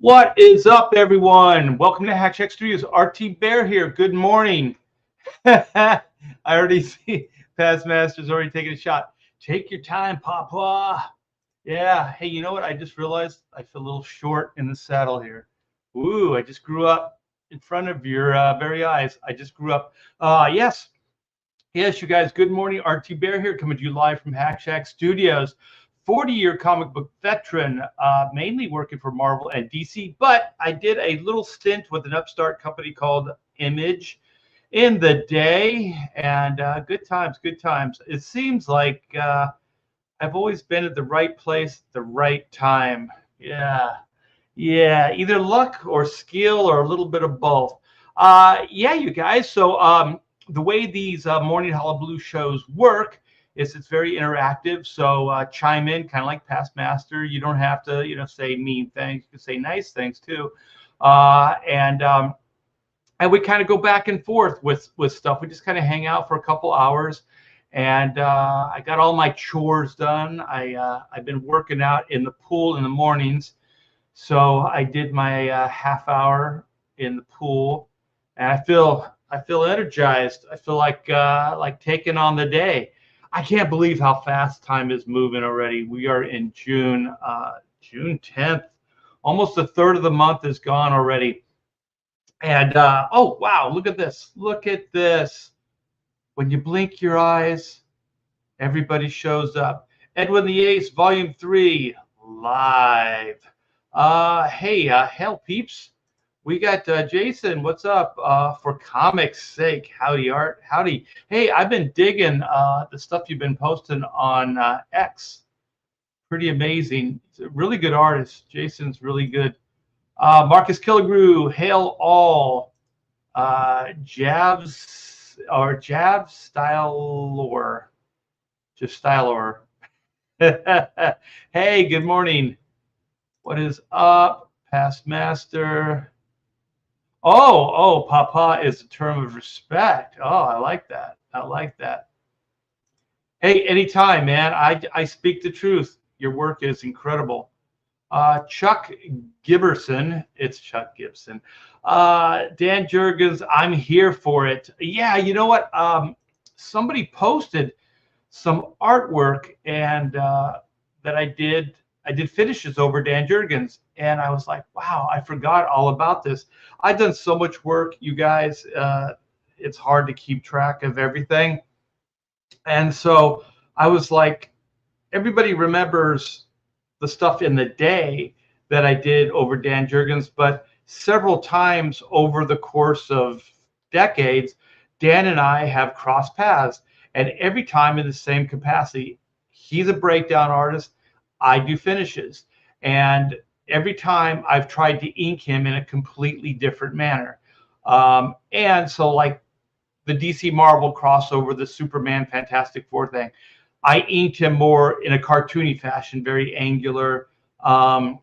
What is up, everyone? Welcome to Hack Studios. RT Bear here. Good morning. I already see Past Master's already taking a shot. Take your time, Papa. Yeah. Hey, you know what? I just realized I feel a little short in the saddle here. Ooh, I just grew up in front of your very eyes. I just grew up. Yes. Yes, you guys, good morning. RT Bear here, coming to you live from Hack Shack Studios. 40-year comic book veteran, mainly working for Marvel and DC, but I did a little stint with an upstart company called Image in the day, and good times, good times. It seems like I've always been at the right place at the right time. Yeah, either luck or skill or a little bit of both. Yeah, you guys. So the way these morning Hullaballoo shows work is it's very interactive. So chime in, kind of like Past Master. You don't have to, say mean things. You can say nice things too. And we kind of go back and forth with stuff. We just kind of hang out for a couple hours. And I got all my chores done. I've been working out in the pool in the mornings. So I did my half hour in the pool, and I feel energized. I feel like taking on the day. I can't believe how fast time is moving already. We are in June, June 10th. Almost a third of the month is gone already. And oh wow, look at this! Look at this! When you blink your eyes, everybody shows up. Edwin the Ace, Volume 3, live. Hey, hell peeps. We got Jason. What's up? For comics' sake, howdy, Art. Howdy. Hey, I've been digging the stuff you've been posting on X. Pretty amazing. He's a really good artist. Jason's really good. Marcus Killigrew, hail all. Javs Stylor. Just Stylor. Hey, good morning. What is up, Past Master? Oh, Papa is a term of respect. Oh, I like that. I like that. Hey, anytime, man. I speak the truth. Your work is incredible. Chuck Giberson. It's Chuck Gibson. Dan Jurgens, I'm here for it. Yeah, you know what? Somebody posted some artwork and that I did finishes over Dan Jurgens, and I was like, wow, I forgot all about this. I've done so much work, you guys. It's hard to keep track of everything. And so I was like, everybody remembers the stuff in the day that I did over Dan Jurgens, but several times over the course of decades, Dan and I have crossed paths, and every time in the same capacity. He's a breakdown artist. I do finishes. And every time I've tried to ink him in a completely different manner. And so like the DC Marvel crossover, the Superman Fantastic Four thing, I inked him more in a cartoony fashion, very angular. So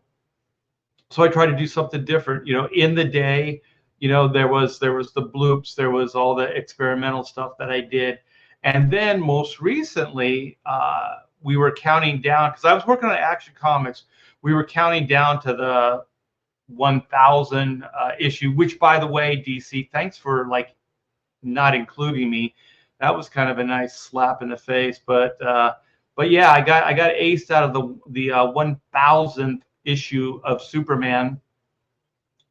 I tried to do something different, in the day, there was the bloops, there was all the experimental stuff that I did. And then most recently, we were counting down, because I was working on Action Comics. We were counting down to the 1000 issue, which, by the way, DC, thanks for like not including me. That was kind of a nice slap in the face. But yeah, I got aced out of the 1000th issue of Superman.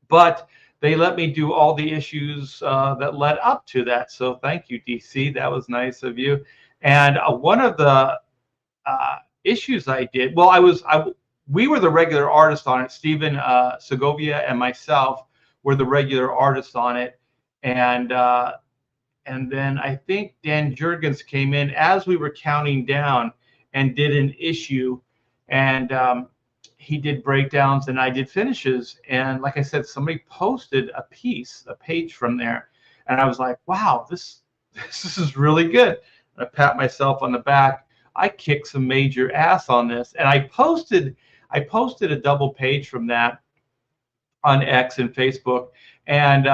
But they let me do all the issues that led up to that. So thank you, DC. That was nice of you. And one of the issues I did, we were the regular artists on it. Steven Segovia and myself were the regular artists on it. And then I think Dan Jurgens came in as we were counting down and did an issue. And he did breakdowns and I did finishes. And like I said, somebody posted a page from there. And I was like, wow, this is really good. And I pat myself on the back. I kicked some major ass on this. And I posted a double page from that on X and Facebook. And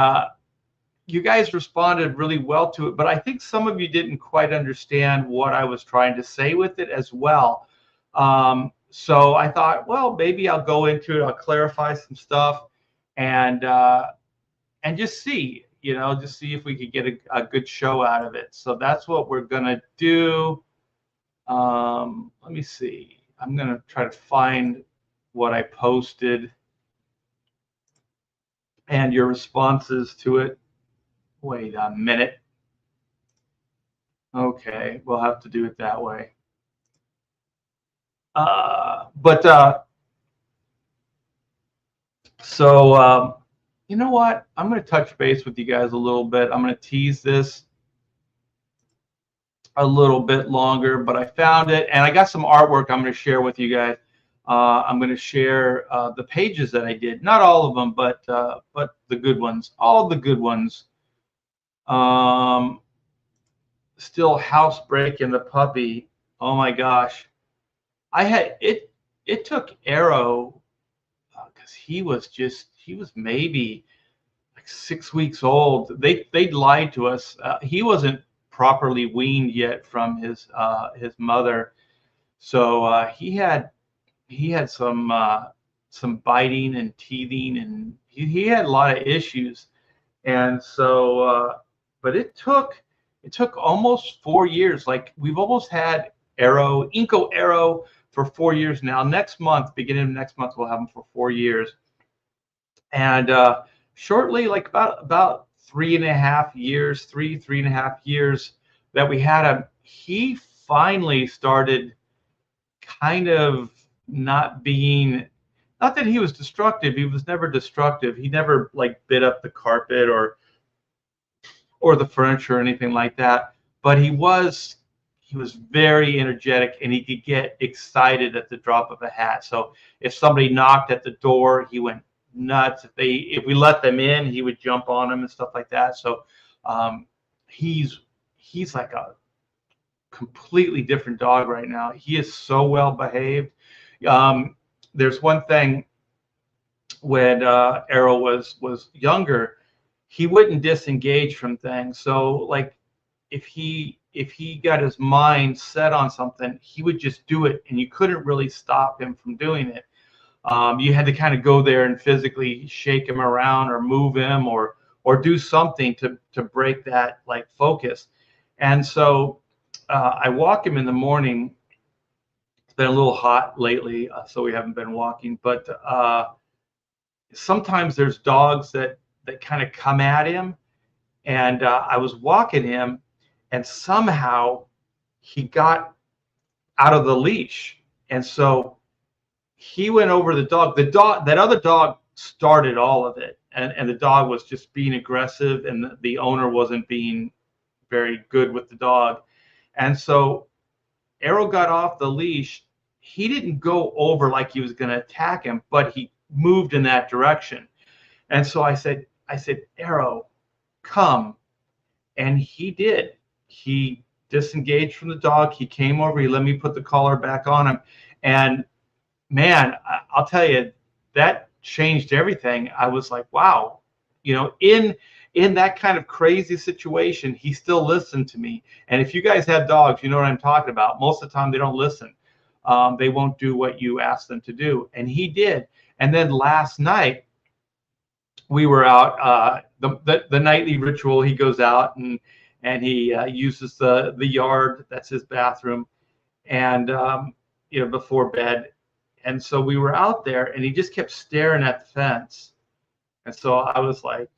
you guys responded really well to it. But I think some of you didn't quite understand what I was trying to say with it as well. so I thought, well, maybe I'll go into it. I'll clarify some stuff, and just see, just see if we could get a good show out of it. So that's what we're gonna do. Let me see. I'm gonna try to find what I posted and your responses to it. Wait a minute. Okay, we'll have to do it that way. But so you know what? I'm going to touch base with you guys a little bit. I'm going to tease this a little bit longer, but I found it, and I got some artwork I'm going to share with you guys. I'm going to share the pages that I did, not all of them, but the good ones, all the good ones. Still housebreaking the puppy. Oh my gosh, I had it. It took Arrow because he was maybe like 6 weeks old. They lied to us. He wasn't properly weaned yet from his mother, so he had some biting and teething, and he had a lot of issues. And so but it took almost 4 years. Like, we've almost had Inco Arrow for 4 years now. Next month, beginning of next month, we'll have him for 4 years. And shortly, like about 3.5 years that we had him, he finally started kind of not being, not that he was destructive. He was never destructive. He never like bit up the carpet or the furniture or anything like that. But he was very energetic, and he could get excited at the drop of a hat. So if somebody knocked at the door, he went nuts. If we let them in, he would jump on them and stuff like that. So he's like a completely different dog right now. He is so well behaved. There's one thing, when Arrow was younger, he wouldn't disengage from things. So like if he got his mind set on something, he would just do it, and you couldn't really stop him from doing it. You had to kind of go there and physically shake him around or move him or do something to break that like focus. And so I walk him in the morning. It's been a little hot lately, so we haven't been walking, but sometimes there's dogs that kind of come at him, and I was walking him, and somehow he got out of the leash, and so he went over the dog. That other dog started all of it, and the dog was just being aggressive, and the owner wasn't being very good with the dog. And so Arrow got off the leash. He didn't go over like he was going to attack him, but he moved in that direction. And so I said, Arrow, come. And he did. He disengaged from the dog. He came over. He let me put the collar back on him. And man, I'll tell you, that changed everything. I was like, wow, in that kind of crazy situation, he still listened to me. And if you guys have dogs, you know what I'm talking about. Most of the time, they don't listen. They won't do what you ask them to do. And he did. And then last night, we were out, the nightly ritual. He goes out and he uses the yard. That's his bathroom. And, before bed. And so we were out there, and he just kept staring at the fence. And so I was like,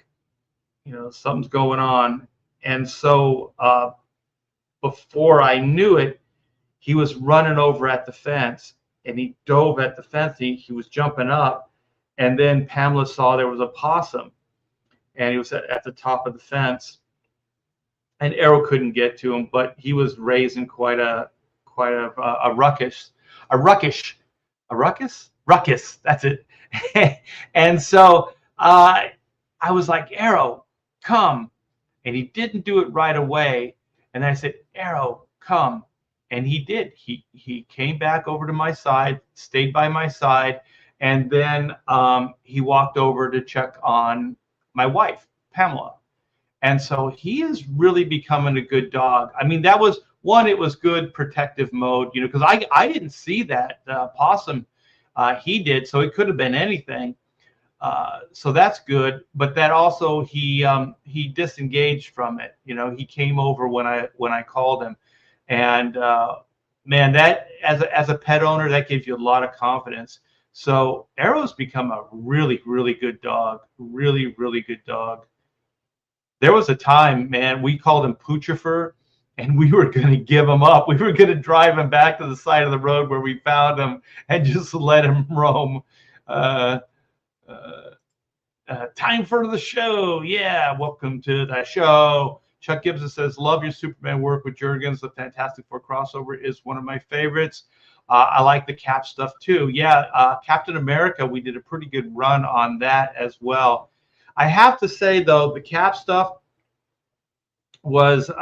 something's going on. And so before I knew it, he was running over at the fence, and he dove at the fence. He was jumping up, and then Pamela saw there was a possum, and he was at the top of the fence, and Arrow couldn't get to him, but he was raising quite a ruckus. That's it. And so I was like, Arrow, come. And he didn't do it right away. And I said, Arrow, come. And he did. He came back over to my side, stayed by my side, and then he walked over to check on my wife, Pamela. And so he is really becoming a good dog. I mean, that was one, it was good protective mode, you know, because I didn't see that possum. He did, so it could have been anything. So that's good. But that also he disengaged from it. You know, he came over when I called him, and man, that as a pet owner, that gives you a lot of confidence. So Arrow's become a really, really good dog. Really, really good dog. There was a time, man, we called him Poochifer, and we were going to give him up. We were going to drive him back to the side of the road where we found him and just let him roam. Uh, uh, Time for the show. Yeah, welcome to the show. Chuck Gibson says, love your Superman work with Jurgens. The Fantastic Four crossover is one of my favorites. I like the Cap stuff too. Yeah, Captain America, we did a pretty good run on that as well. I have to say, though, the Cap stuff wasn't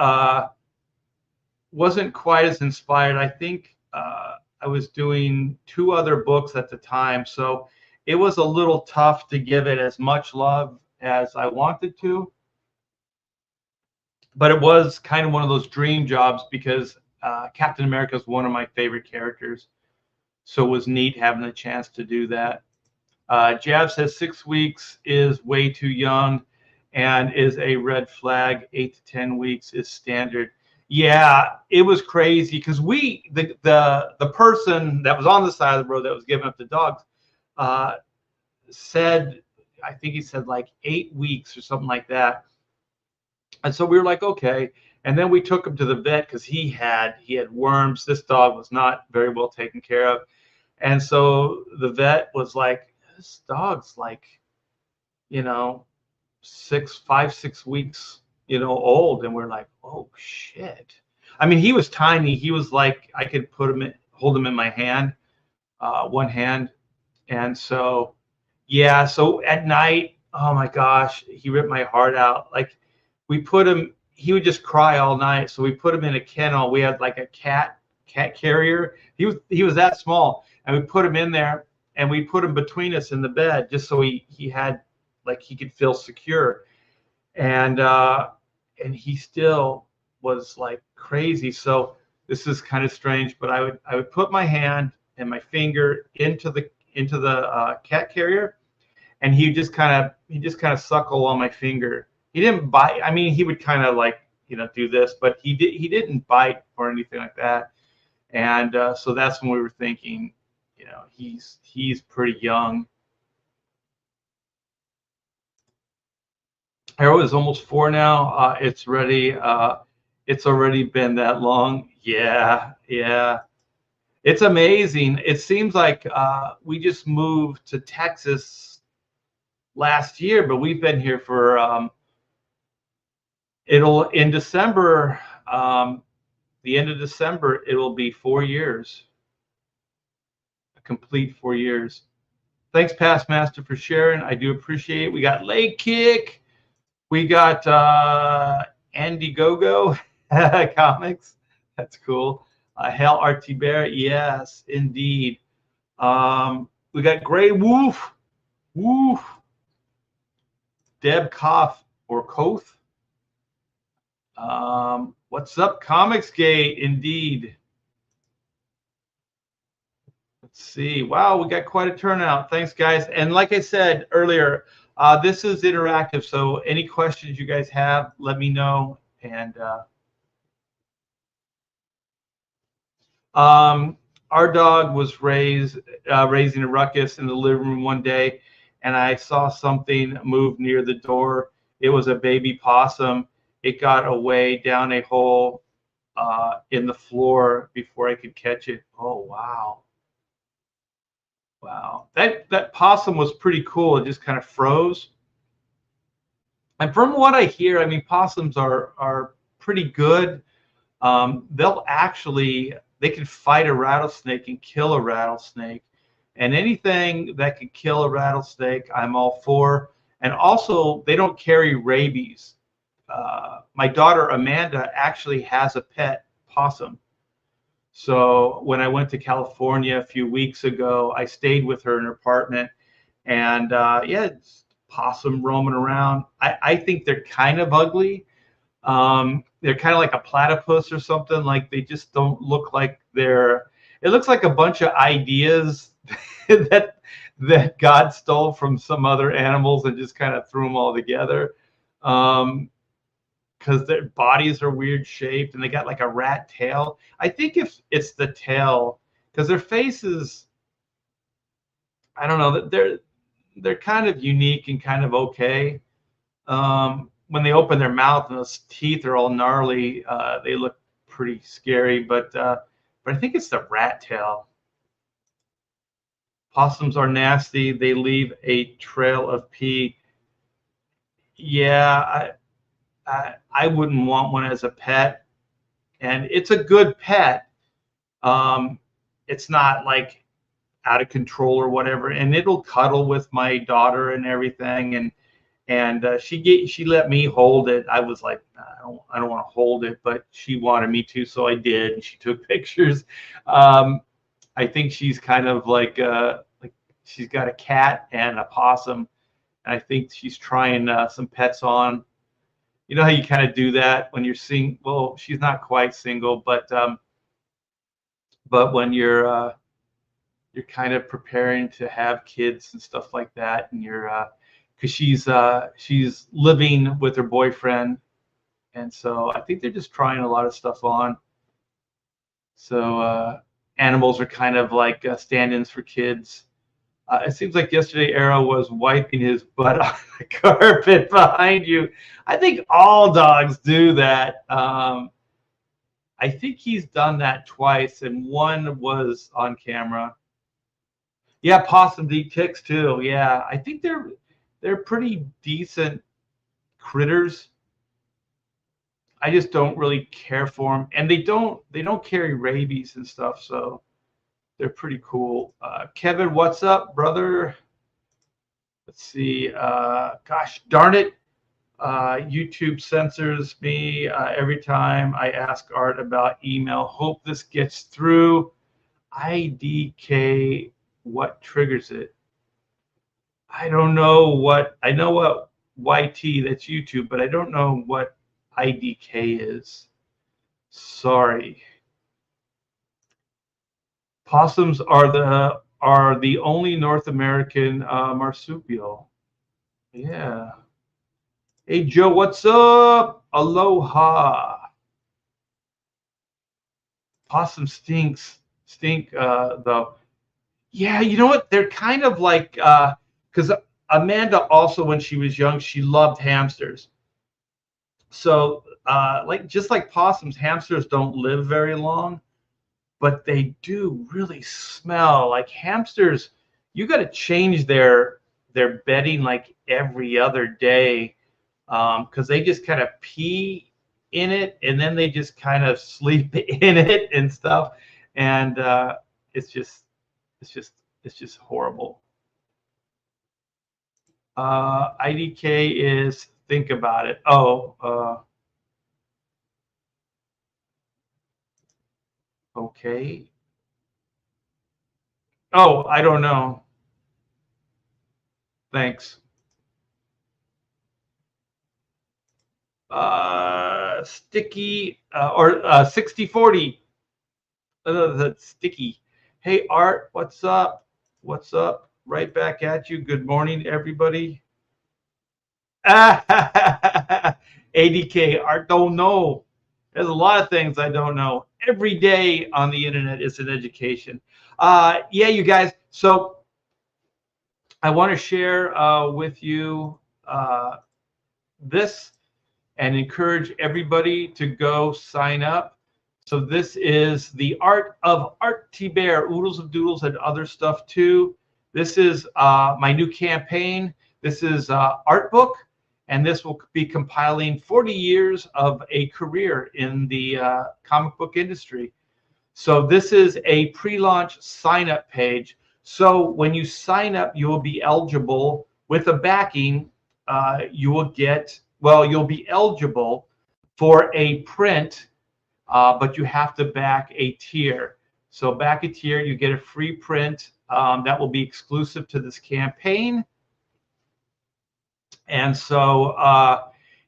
quite as inspired. I think I was doing 2 other books at the time, so it was a little tough to give it as much love as I wanted to. But it was kind of one of those dream jobs because Captain America is one of my favorite characters. So it was neat having the chance to do that. Jav says 6 weeks is way too young and is a red flag. 8 to 10 weeks is standard. Yeah, it was crazy because the person that was on the side of the road that was giving up the dogs said, I think he said like 8 weeks or something like that. And so we were like, okay. And then we took him to the vet because he had worms. This dog was not very well taken care of. And so the vet was like, this dog's like, you know, 5, 6 weeks, you know, old. And we're like, oh shit. I mean, he was tiny. He was like, I could hold him in my hand, one hand. And so, yeah. So at night, oh my gosh, he ripped my heart out. Like we put him, he would just cry all night. So we put him in a kennel. We had like a cat carrier. He was that small. And we put him in there and we put him between us in the bed just so he had, like, he could feel secure. And he still was like crazy. So this is kind of strange, but I would put my hand and my finger into the cat carrier, and he just kind of suckle on my finger. He didn't bite. I mean, he would kind of like, you know, do this, but he didn't bite or anything like that. And so that's when we were thinking, you know, he's pretty young. Arrow is almost 4 now. It's ready. It's already been that long. Yeah. It's amazing. It seems like we just moved to Texas last year, but we've been here for in December, the end of December, it'll be 4 years, a complete 4 years. Thanks, Past Master, for sharing. I do appreciate it. We got Leg Kick. We got Andy Gogo Comics. That's cool. Hell RT Bear. Yes, indeed. We got Gray Wolf. Woof. Deb Koff or Koth. What's up, Comicsgate? Indeed. Let's see. Wow, we got quite a turnout. Thanks, guys. And like I said earlier, this is interactive. So any questions you guys have, let me know. And our dog was raising a ruckus in the living room one day, and I saw something move near the door. It was a baby possum. It got away down a hole in the floor before I could catch it. Oh, wow. Wow. That possum was pretty cool. It just kind of froze. And from what I hear, I mean, possums are pretty good. They can fight a rattlesnake and kill a rattlesnake. And anything that can kill a rattlesnake, I'm all for. And also, they don't carry rabies. My daughter Amanda actually has a pet possum. So when I went to California a few weeks ago, I stayed with her in her apartment, and it's possum roaming around. I think they're kind of ugly. they're kind of like a platypus or something. Like they just don't look like they're. It looks like a bunch of ideas that God stole from some other animals and just kind of threw them all together. Because their bodies are weird shaped and they got like a rat tail. I think if it's the tail, because their faces, I don't know, they're kind of unique and kind of okay. When they open their mouth and those teeth are all gnarly, they look pretty scary. But I think it's the rat tail. Possums are nasty. They leave a trail of pee. Yeah, I wouldn't want one as a pet, and it's a good pet. Um, it's not like out of control or whatever, and it'll cuddle with my daughter and everything, and she let me hold it. I was like, I don't want to hold it, but she wanted me to, so I did, and she took pictures. I think she's kind of like she's got a cat and a possum, and I think she's trying some pets on. You know how you kind of do that when you're seeing. Well, she's not quite single, but when you're kind of preparing to have kids and stuff like that, and you're because she's living with her boyfriend, and so I think they're just trying a lot of stuff on. So animals are kind of like stand-ins for kids. It seems like yesterday Arrow was wiping his butt on the carpet behind you. I think all dogs do that. I think he's done that twice, and one was on camera. Yeah, possums eat ticks too. Yeah, I think they're pretty decent critters. I just don't really care for them, and they don't carry rabies and stuff, so they're pretty cool. Kevin, what's up, brother? Let's see. Gosh darn it. YouTube censors me every time I ask Art about email. Hope this gets through. IDK, what triggers it? I don't know what. I know what YT, that's YouTube, but I don't know what IDK is. Sorry. Possums are the only North American marsupial. Yeah. Hey Joe, what's up? Aloha. Possum stink though. Yeah, you know what? They're kind of like because Amanda also, when she was young, she loved hamsters. So like just like possums, hamsters don't live very long, but they do really smell like hamsters. You got to change their bedding like every other day because they just kind of pee in it and then they just kind of sleep in it and stuff, and it's just it's just it's just horrible. IDK is think about it. Oh, okay. Oh, I don't know. Thanks. Sticky or 60/40. That's sticky. Hey Art, what's up? What's up? Right back at you. Good morning, everybody. ADK, Art don't know. There's a lot of things I don't know. Every day on the internet is an education. Yeah, you guys. So I want to share with you this and encourage everybody to go sign up. So this is the Art of Art T Bear, oodles of doodles and other stuff too. This is my new campaign. This is art book, and this will be compiling 40 years of a career in the comic book industry. So this is a pre-launch sign-up page. So when you sign up, you will be eligible with a backing. You will get, well, you'll be eligible for a print, but you have to back a tier. So back a tier, you get a free print that will be exclusive to this campaign. And so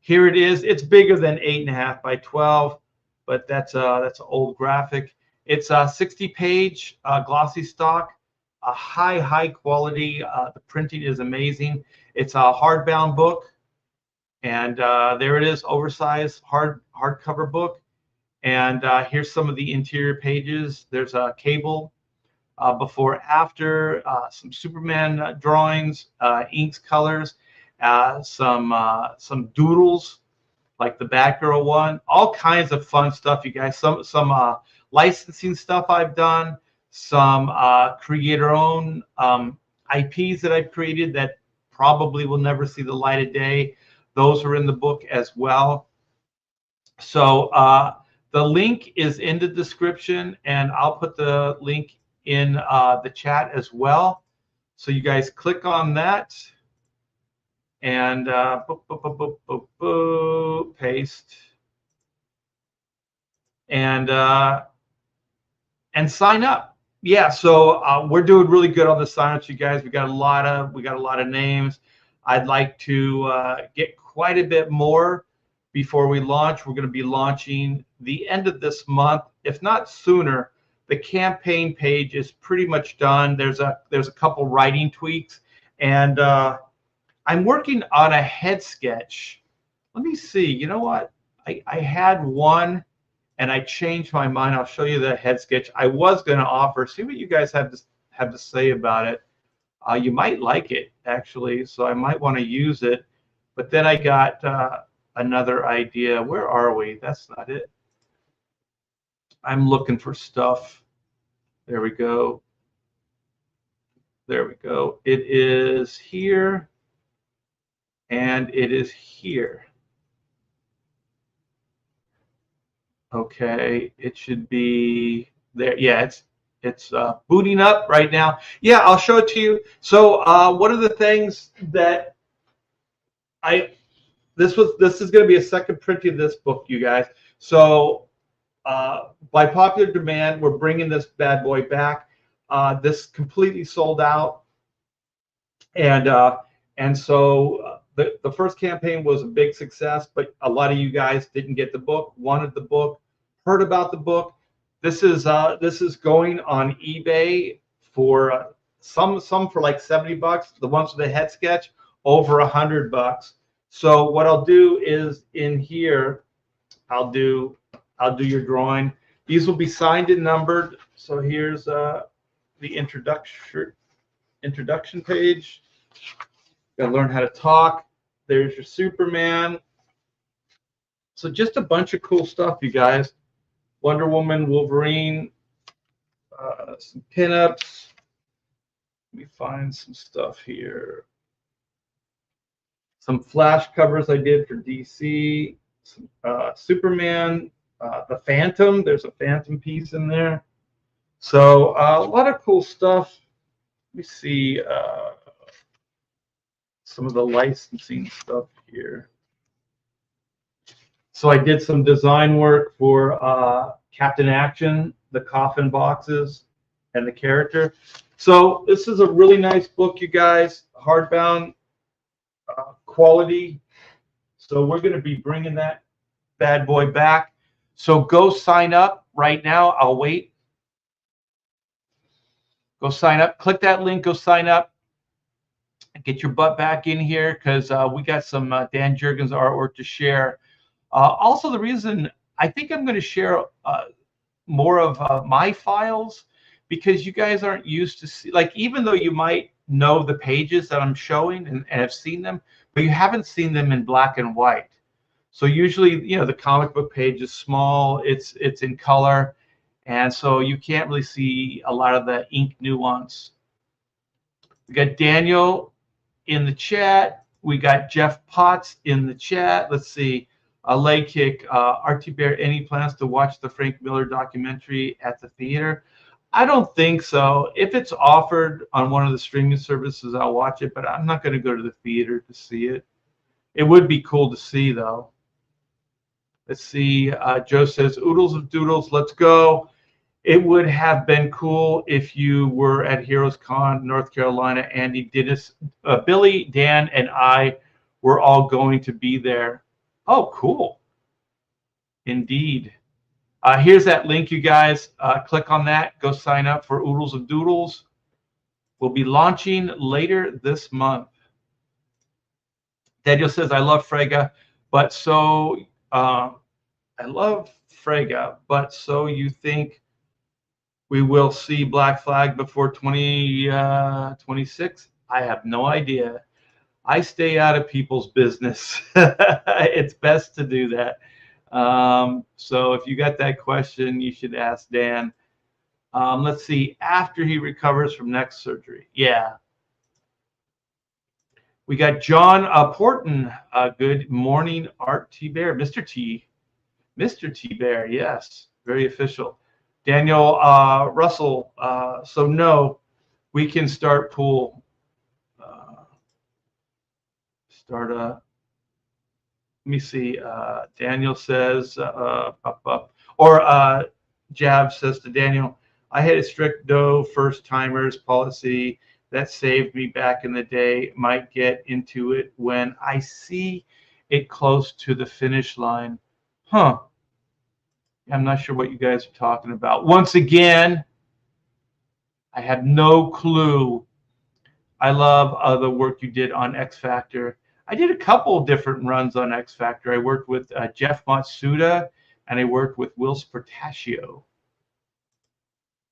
Here it is. It's bigger than 8.5 by 12, but that's an old graphic. It's a 60-page glossy stock, a high quality. The printing is amazing. It's a hardbound book, and there it is, oversized hardcover book. And here's some of the interior pages. There's a cable, before, after, some Superman drawings, inks, colors, some doodles like the Batgirl one, all kinds of fun stuff, you guys. Some licensing stuff I've done, some creator-owned IPs that I've created that probably will never see the light of day. Those are in the book as well. So the link is in the description, and I'll put the link in the chat as well. So you guys click on that and paste and sign up. Yeah, so we're doing really good on the signups, you guys. We got a lot of names. I'd like to get quite a bit more before we launch. We're going to be launching the end of this month, if not sooner. The campaign page is pretty much done. There's a couple writing tweaks, and I'm working on a head sketch. Let me see. You know what? I had one, and I changed my mind. I'll show you the head sketch. I was going to offer. See what you guys have to say about it. You might like it, actually, so I might want to use it. But then I got another idea. Where are we? That's not it. I'm looking for stuff. There we go. There we go. It is here, and it is here. Okay, it should be there. Yeah, it's booting up right now. Yeah, I'll show it to you. So one of the things that this is going to be a second printing of this book, you guys. So by popular demand, we're bringing this bad boy back. This completely sold out, and so the first campaign was a big success, but a lot of you guys didn't get the book, wanted the book, heard about the book. This is going on eBay for some for like $70. The ones with the head sketch over $100. So what I'll do is in here, I'll do your drawing. These will be signed and numbered. So here's the introduction page. Gotta learn how to talk. There's your Superman. So just a bunch of cool stuff, you guys. Wonder Woman, Wolverine, some pinups. Let me find some stuff here. Some flash covers I did for DC. Some, Superman, the Phantom. There's a Phantom piece in there. So a lot of cool stuff. Let me see some of the licensing stuff here. So I did some design work for Captain Action, the coffin boxes, and the character. So this is a really nice book, you guys. Hardbound quality. So we're going to be bringing that bad boy back. So go sign up right now. I'll wait. Go sign up. Click that link. Go sign up. Get your butt back in here, because we got some Dan Jurgens artwork to share. Also, the reason I think I'm going to share more of my files, because you guys aren't used to see, like, even though you might know the pages that I'm showing and have seen them, but you haven't seen them in black and white. So usually, you know, the comic book page is small, it's in color, and so you can't really see a lot of the ink nuance. We got Daniel in the chat. We got Jeff Potts in the chat. Let's see. A leg kick. RT Bear, any plans to watch the Frank Miller documentary at the theater? I don't think so. If it's offered on one of the streaming services, I'll watch it, but I'm not going to go to the theater to see it. It would be cool to see, though. Let's see. Joe says, oodles of doodles, let's go. It would have been cool if you were at Heroes Con, North Carolina. Andy, Dennis, Billy, Dan, and I were all going to be there. Oh, cool. Indeed. Here's that link, you guys. Click on that. Go sign up for Oodles of Doodles. We'll be launching later this month. Daniel says, I love Frege, but so I love Frege, but so you think we will see Black Flag before 2026? I have no idea. I stay out of people's business. It's best to do that. So if you got that question, you should ask Dan. Let's see, after he recovers from neck surgery. Yeah. We got John Porton. Good morning, Art T. Bear. Mr. T. Bear, yes. Very official. Daniel Russell. So no, we can start pool. Let me see. Daniel says, Jav says to Daniel, I had a strict no first timers policy that saved me back in the day. Might get into it when I see it close to the finish line. Huh. I'm not sure what you guys are talking about. Once again, I have no clue. I love the work you did on X Factor. I did a couple of different runs on X Factor. I worked with Jeff Matsuda, and I worked with Will Spartaccio.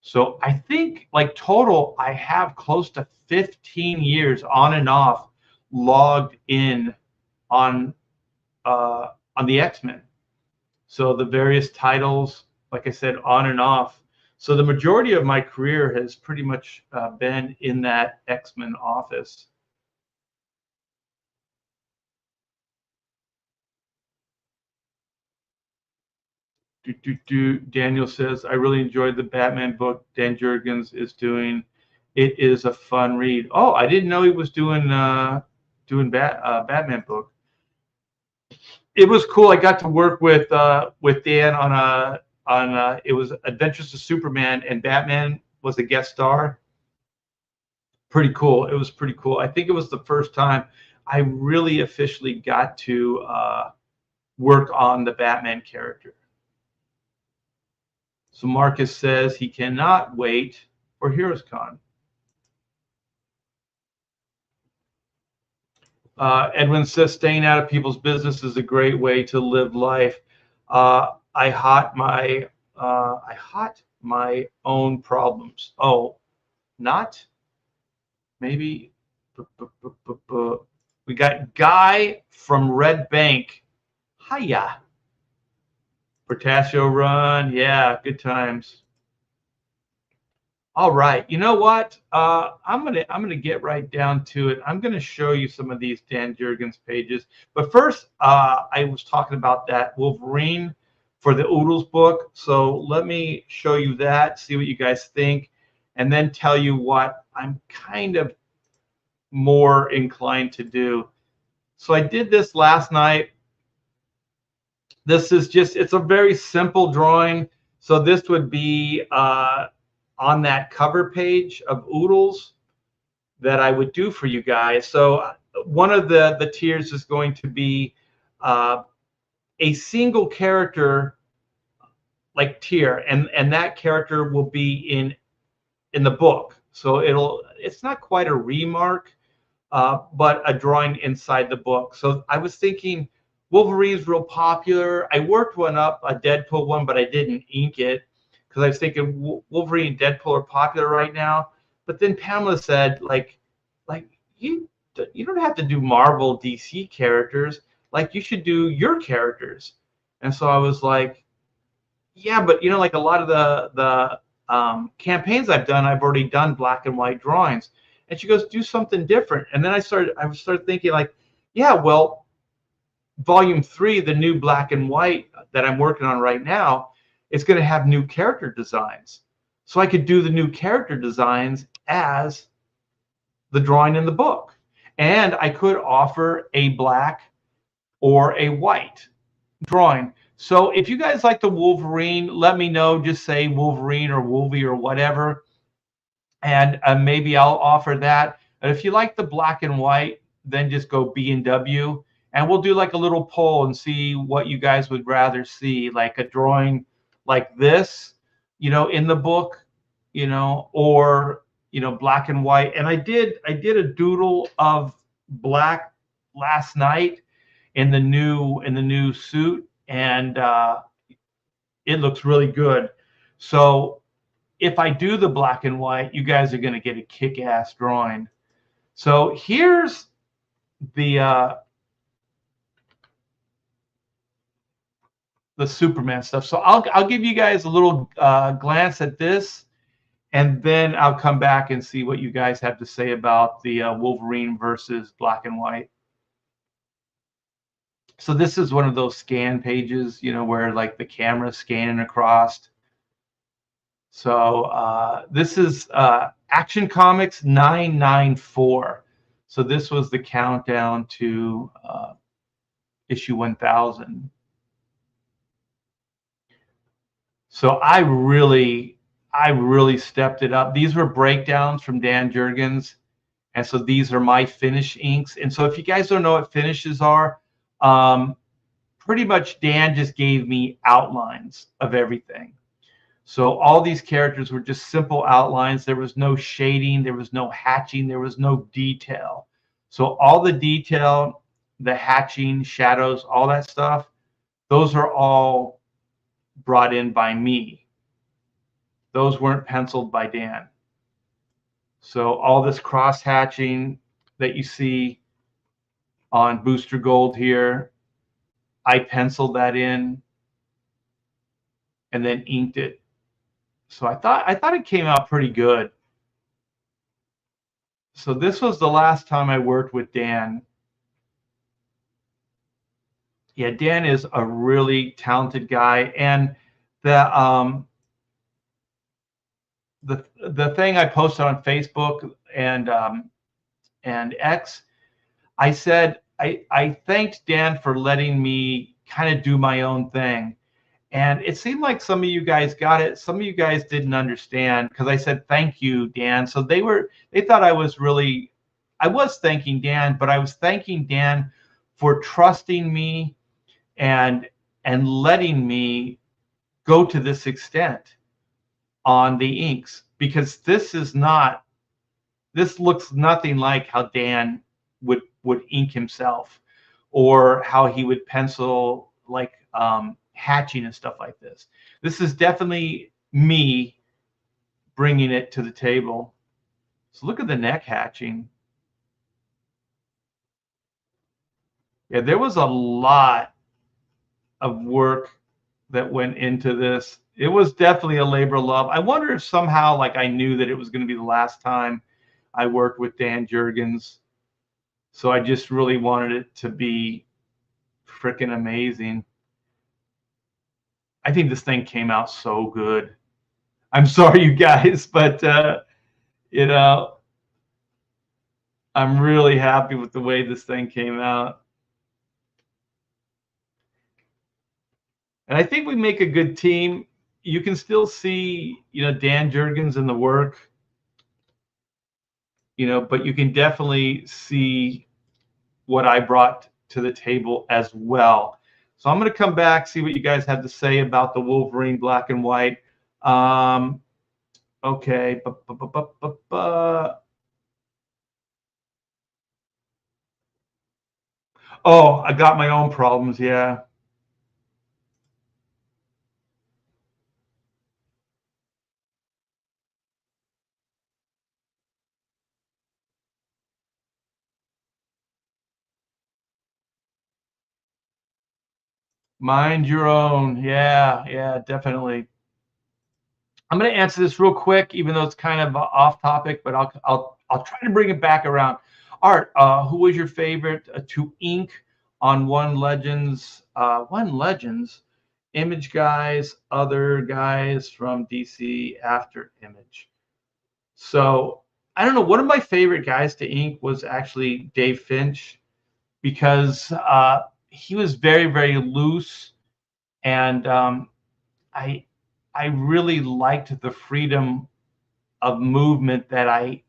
So I think, like, total, I have close to 15 years on and off logged in on the X-Men. So the various titles, like I said, on and off. So the majority of my career has pretty much been in that X-Men office. Daniel says, I really enjoyed the Batman book Dan Jurgens is doing. It is a fun read. Oh, I didn't know he was doing Batman book. It was cool. I got to work with Dan on it was Adventures of Superman, and Batman was a guest star. Pretty cool. It was pretty cool. I think it was the first time I really officially got to work on the Batman character. So Marcus says he cannot wait for Heroes Con. Edwin says staying out of people's business is a great way to live life. I hot my own problems. Oh, not maybe. We got Guy from Red Bank. Hiya. Portacio run, yeah, good times. All right, you know what? I'm gonna get right down to it. I'm gonna show you some of these Dan Jurgens pages, but first, I was talking about that Wolverine for the Oodles book. So let me show you that, see what you guys think, and then tell you what I'm kind of more inclined to do. So I did this last night. This is just, it's a very simple drawing. So this would be on that cover page of Oodles that I would do for you guys. So one of the tiers is going to be a single character like tier, and that character will be in the book. So it's not quite a remark, but a drawing inside the book. So I was thinking, Wolverine's real popular. I worked one up, a Deadpool one, but I didn't ink it because I was thinking Wolverine and Deadpool are popular right now. But then Pamela said, like you don't have to do Marvel DC characters. Like, you should do your characters. And so I was like, yeah, but like a lot of the campaigns I've done, I've already done black and white drawings. And she goes, do something different. And then I started thinking, like, yeah, well, Volume 3, the new black and white that I'm working on right now, is going to have new character designs. So I could do the new character designs as the drawing in the book. And I could offer a black or a white drawing. So if you guys like the Wolverine, let me know. Just say Wolverine or Wolvie or whatever. And maybe I'll offer that. And if you like the black and white, then just go B&W. and we'll do like a little poll and see what you guys would rather see, like a drawing like this, in the book, or black and white. And I did a doodle of black last night in the new suit, and it looks really good. So if I do the black and white, you guys are going to get a kick-ass drawing. So here's the Superman stuff. So I'll give you guys a little glance at this, and then I'll come back and see what you guys have to say about the Wolverine versus black and white. So this is one of those scan pages, where like the camera's scanning across. So this is Action Comics 994. So this was the countdown to issue 1000. So I really stepped it up. These were breakdowns from Dan Jurgens, and so these are my finish inks. And so if you guys don't know what finishes are, pretty much Dan just gave me outlines of everything. So all these characters were just simple outlines. There was no shading, there was no hatching, there was no detail. So all the detail, the hatching, shadows, all that stuff, those are all brought in by me. Those weren't penciled by Dan. So all this cross hatching that you see on Booster Gold here, I penciled that in and then inked it. So I thought it came out pretty good. So this was the last time I worked with Dan. Yeah, Dan is a really talented guy, and the thing I posted on Facebook and X, I said I thanked Dan for letting me kind of do my own thing. And it seemed like some of you guys got it. Some of you guys didn't understand, because I said, thank you, Dan. So they thought I was thanking Dan, but I was thanking Dan for trusting me and letting me go to this extent on the inks, because this looks nothing like how Dan would ink himself, or how he would pencil, like hatching and stuff like this. This is definitely me bringing it to the table. So look at the neck hatching. Yeah, there was a lot of work that went into this. It was definitely a labor of love. I wonder if somehow, like, I knew that it was going to be the last time I worked with Dan Jurgens. So I just really wanted it to be freaking amazing. I think this thing came out so good. I'm sorry, you guys, but I'm really happy with the way this thing came out. And I think we make a good team. You can still see, Dan Jurgens in the work, but you can definitely see what I brought to the table as well. So I'm going to come back, see what you guys have to say about the Wolverine black and white. Okay. Oh, I got my own problems. Yeah. Mind your own. Yeah, definitely. I'm going to answer this real quick, even though it's kind of off topic, but I'll try to bring it back around. Art, who was your favorite to ink on One Legends? Image guys, other guys from DC after Image. So I don't know. One of my favorite guys to ink was actually Dave Finch, because he was very, very loose, and I really liked the freedom of movement that I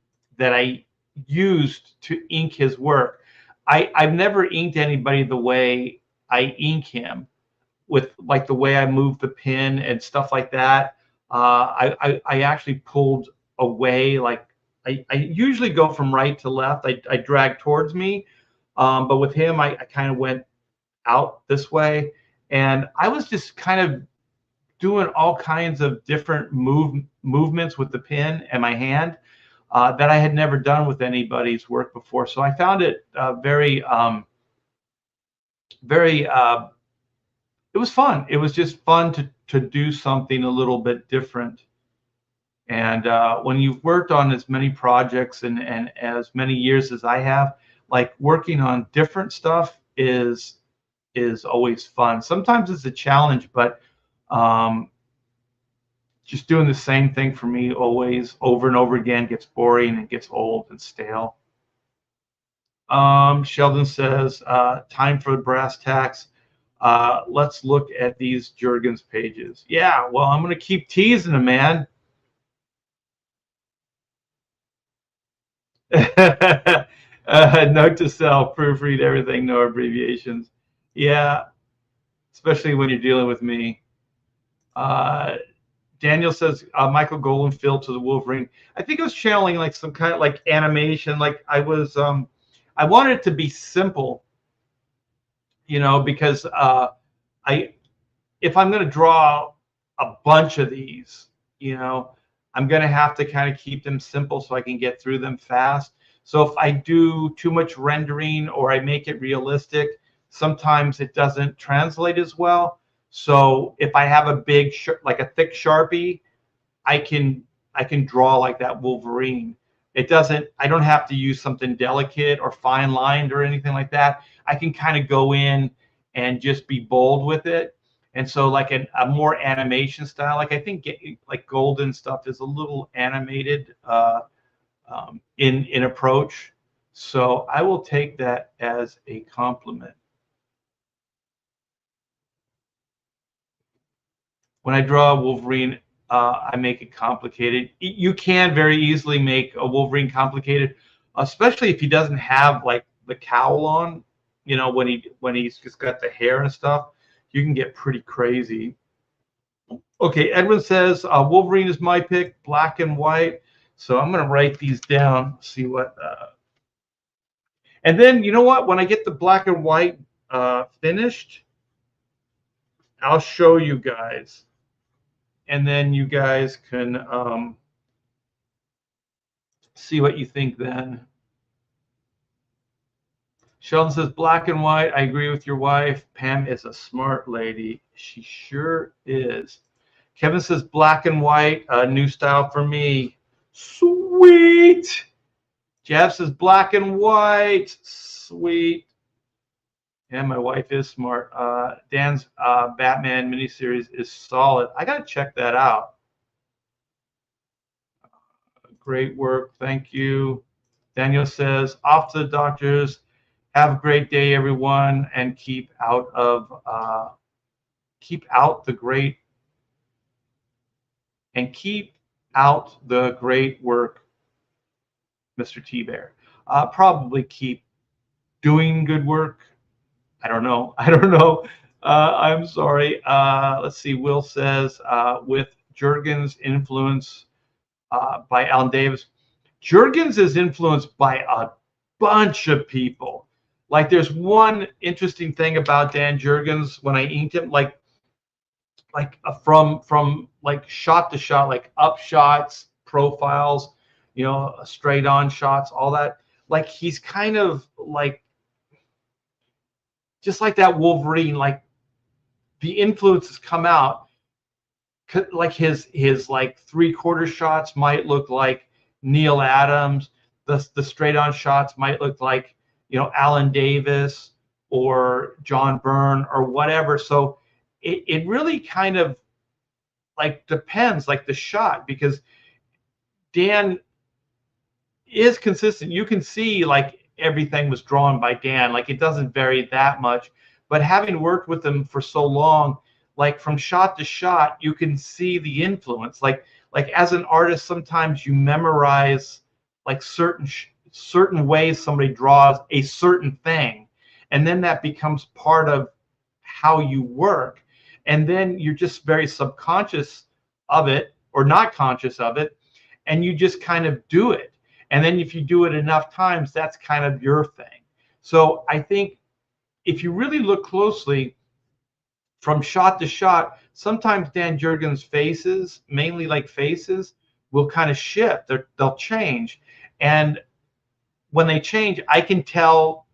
used to ink his work. I've never inked anybody the way I ink him, with like the way I move the pen and stuff like that. I actually pulled away, like I usually go from right to left. I drag towards me, but with him, I kind of went out this way, and I was just kind of doing all kinds of different movements with the pen and my hand that I had never done with anybody's work before. So I found it very it was fun. It was just fun to do something a little bit different. And when you've worked on as many projects and as many years as I have, like working on different stuff is always fun. Sometimes it's a challenge, but just doing the same thing for me always over and over again gets boring and gets old and stale. Sheldon says, time for the brass tacks. Let's look at these Jurgens pages. Yeah, well, I'm going to keep teasing them, man. Note to self, proofread everything, no abbreviations. Yeah, especially when you're dealing with me. Daniel says, Michael Golan filled to the Wolverine. I think it was channeling like some kind of like animation. Like I wanted it to be simple, you know, because if I'm going to draw a bunch of these, you know, I'm going to have to kind of keep them simple so I can get through them fast. So if I do too much rendering or I make it realistic, sometimes it doesn't translate as well. So if I have a big, like a thick Sharpie, I can draw like that Wolverine. It doesn't, I don't have to use something delicate or fine lined or anything like that. I can kind of go in and just be bold with it. And so like a more animation style, like I think like Golden stuff is a little animated in approach. So I will take that as a compliment. When I draw a Wolverine, I make it complicated. You can very easily make a Wolverine complicated, especially if he doesn't have like the cowl on. You know, when he's just got the hair and stuff, you can get pretty crazy. Okay, Edwin says Wolverine is my pick, black and white. So I'm going to write these down. See what. And then you know what? When I get the black and white finished, I'll show you guys. And then you guys can see what you think then. Sheldon says, black and white. I agree with your wife. Pam is a smart lady. She sure is. Kevin says, black and white. New style for me. Sweet. Jab says, black and white. Sweet. And my wife is smart. Dan's Batman miniseries is solid. I got to check that out. Great work. Thank you. Daniel says, off to the doctors. Have a great day, everyone, and keep out the great work, Mr. T-Bear. Probably keep doing good work. I don't know. I'm sorry. Let's see. Will says, with Jurgens' influence by Alan Davis. Jurgens is influenced by a bunch of people. Like there's one interesting thing about Dan Jurgens when I inked him, like from like shot to shot, like up shots, profiles, you know, straight on shots, all that. Like he's kind of like just like that Wolverine, like the influences come out. Like his like 3/4 shots might look like Neil Adams. The straight on shots might look like, you know, Alan Davis or John Byrne or whatever. So it really kind of like depends, like the shot, because Dan is consistent. You can see like everything was drawn by Dan. Like it doesn't vary that much. But having worked with him for so long, like from shot to shot, you can see the influence. Like as an artist, sometimes you memorize like certain certain ways somebody draws a certain thing, and then that becomes part of how you work, and then you're just very subconscious of it or not conscious of it, and you just kind of do it. And then if you do it enough times, that's kind of your thing. So I think if you really look closely from shot to shot, sometimes Dan Jurgens' faces, mainly like faces, will kind of shift. They'll change. And when they change, I can tell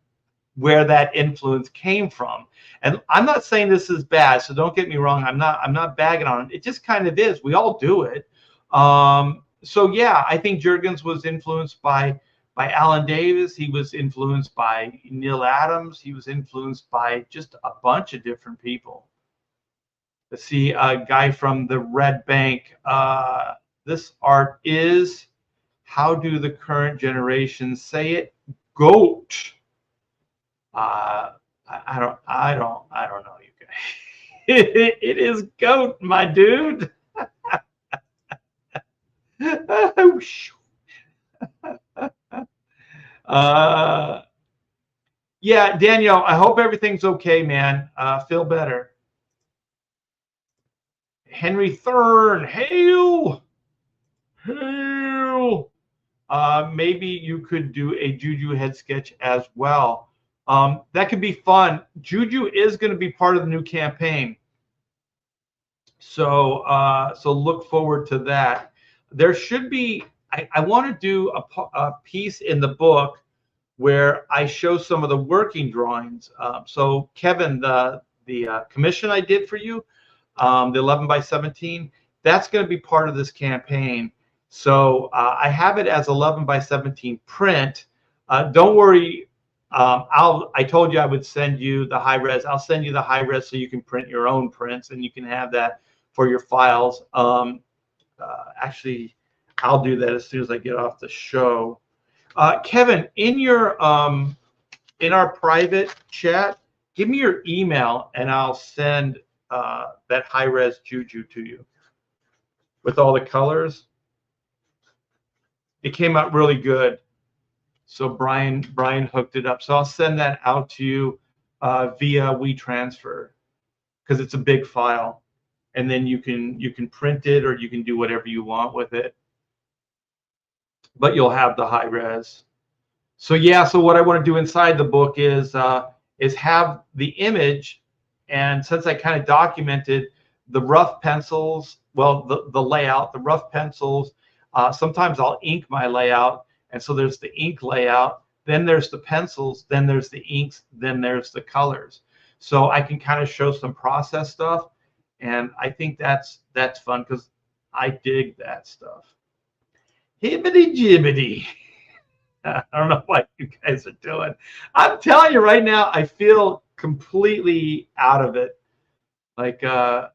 where that influence came from. And I'm not saying this is bad, so don't get me wrong. I'm not bagging on it. It just kind of is. We all do it. So yeah, I think Jurgens was influenced by Alan Davis. He was influenced by Neil Adams. He was influenced by just a bunch of different people. Let's see, a guy from the Red Bank. This art is, how do the current generations say it? Goat. I don't know, you guys. It is goat, my dude. Yeah, Daniel, I hope everything's okay, man. Feel better. Henry Thurn, hail, hail. Maybe you could do a Juju head sketch as well. That could be fun. Juju is going to be part of the new campaign, so so look forward to that. There should be. I want to do a piece in the book where I show some of the working drawings. So Kevin, the commission I did for you, the 11 by 17, that's going to be part of this campaign. So I have it as 11 by 17 print. Don't worry. I told you I would send you the high res. I'll send you the high res so you can print your own prints and you can have that for your files. Actually, I'll do that as soon as I get off the show. Kevin, in your in our private chat, give me your email and I'll send that high res Juju to you with all the colors. It came out really good. So Brian hooked it up. So I'll send that out to you via WeTransfer because it's a big file, and then you can print it or you can do whatever you want with it. But you'll have the high res. So yeah. So what I want to do inside the book is have the image, and since I kind of documented the rough pencils, well, the layout, the rough pencils. Sometimes I'll ink my layout. And so there's the ink layout, then there's the pencils, then there's the inks, then there's the colors. So I can kind of show some process stuff. And I think that's fun because I dig that stuff. Hibbity jibbity. I don't know what you guys are doing. I'm telling you right now, I feel completely out of it. Like you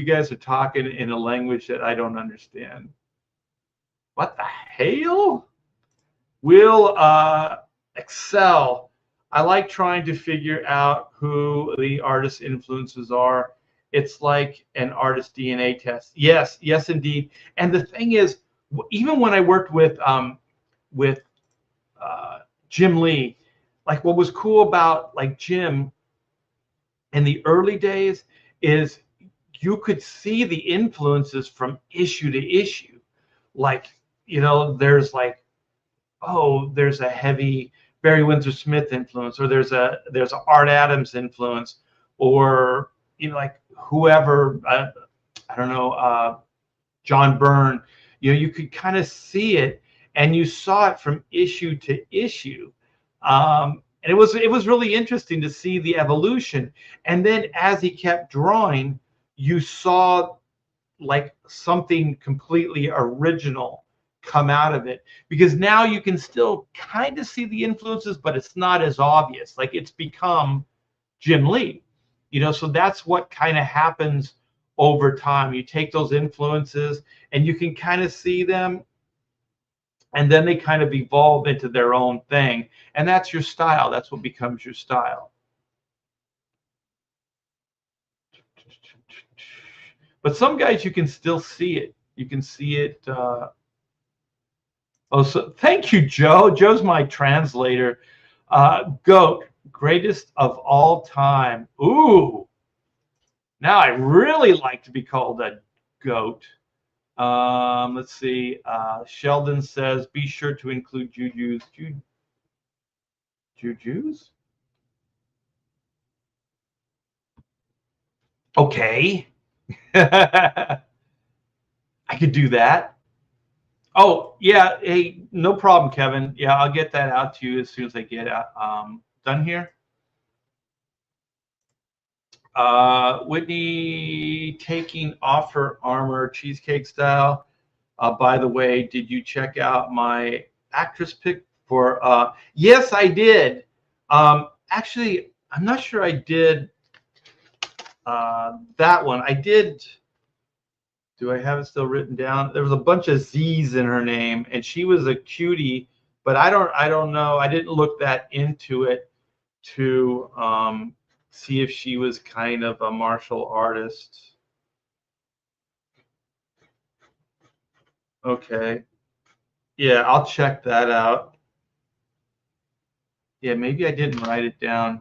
guys are talking in a language that I don't understand. What the hell? Will excel. I like trying to figure out who the artist's influences are. It's like an artist DNA test. Yes, yes, indeed. And the thing is, even when I worked with Jim Lee, like what was cool about like Jim in the early days is you could see the influences from issue to issue. Like, you know, there's like, oh, there's a heavy Barry Windsor Smith influence, or there's a Art Adams influence, or you know, like whoever, I don't know, John Byrne. You know, you could kind of see it, and you saw it from issue to issue, and it was really interesting to see the evolution. And then as he kept drawing, you saw like something completely original come out of it, because now you can still kind of see the influences, but it's not as obvious. Like it's become Jim Lee, you know. So that's what kind of happens over time. You take those influences and you can kind of see them, and then they kind of evolve into their own thing, and that's your style. That's what becomes your style. But some guys, you can still see it. You can see it. Oh, so thank you, Joe. Joe's my translator. Goat, greatest of all time. Ooh, now I really like to be called a goat. Let's see. Sheldon says, be sure to include Juju's. Juju's? Okay. I could do that. Oh, yeah. Hey, no problem, Kevin. Yeah, I'll get that out to you as soon as I get done here. Whitney taking off her armor, cheesecake style. By the way, did you check out my actress pick for? Yes, I did. Actually, I'm not sure I did that one. I did. Do I have it still written down? There was a bunch of Z's in her name, and she was a cutie, but I don't know. I didn't look that into it to see if she was kind of a martial artist. Okay. Yeah, I'll check that out. Yeah, maybe I didn't write it down.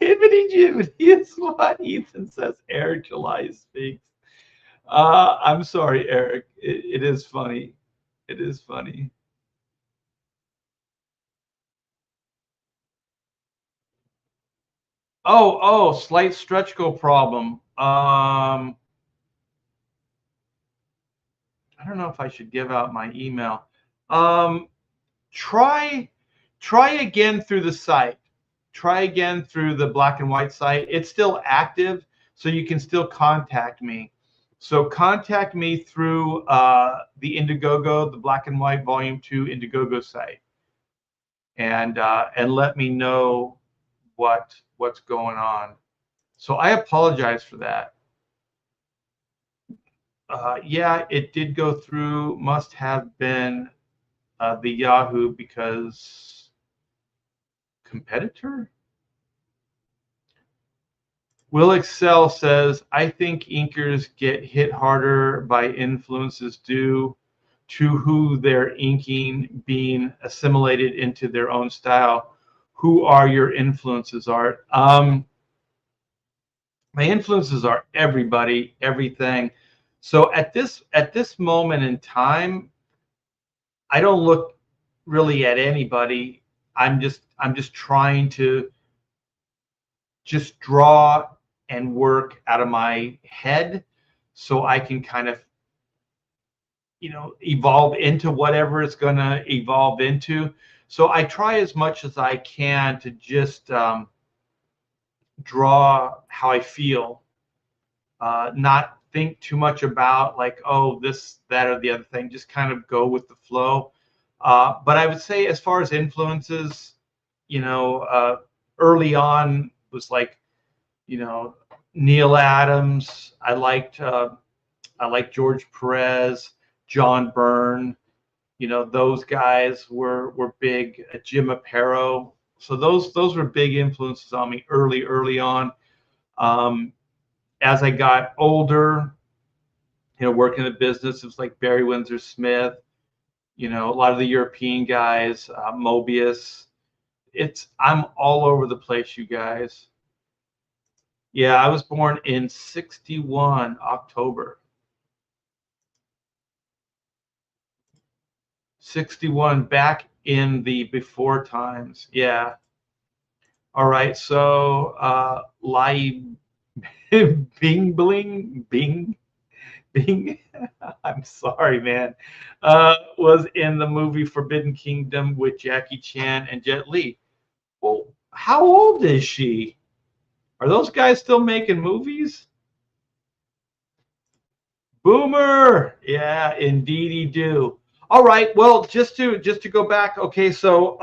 Hibbity jibbity is what Ethan says. Eric July speaks. I'm sorry, Eric. It is funny. It is funny. Slight stretch goal problem. I don't know if I should give out my email. Um, try again through the site. Try again through the black and white site. It's still active, so you can still contact me. So contact me through the Indiegogo, the Black and White Volume 2 Indiegogo site, and let me know what's going on. So I apologize for that. Yeah, it did go through. Must have been the Yahoo because competitor. Will Excel says, I think inkers get hit harder by influences due to who they're inking being assimilated into their own style. Who are your influences, Art? My influences are everybody, everything. So at this moment in time, I don't look really at anybody. I'm just trying to just draw and work out of my head so I can kind of evolve into whatever it's going to evolve into. So I try as much as I can to just draw how I feel, not think too much about like, oh, this, that, or the other thing. Just kind of go with the flow. But I would say as far as influences, early on was like, Neil Adams. I liked George Perez, John Byrne. Those guys were big. Jim Aparo. So those were big influences on me early on. As I got older, working in the business, it was like Barry Windsor Smith. A lot of the European guys, Mobius. I'm all over the place, you guys. Yeah, I was born in 61 October. 61, back in the before times. Yeah. All right. So Lai Bing Bling Bing Bing. I'm sorry, man. Was in the movie Forbidden Kingdom with Jackie Chan and Jet Li. Well, how old is she? Are those guys still making movies? Boomer. Yeah, indeedy do. All right. Well, just to go back. Okay, so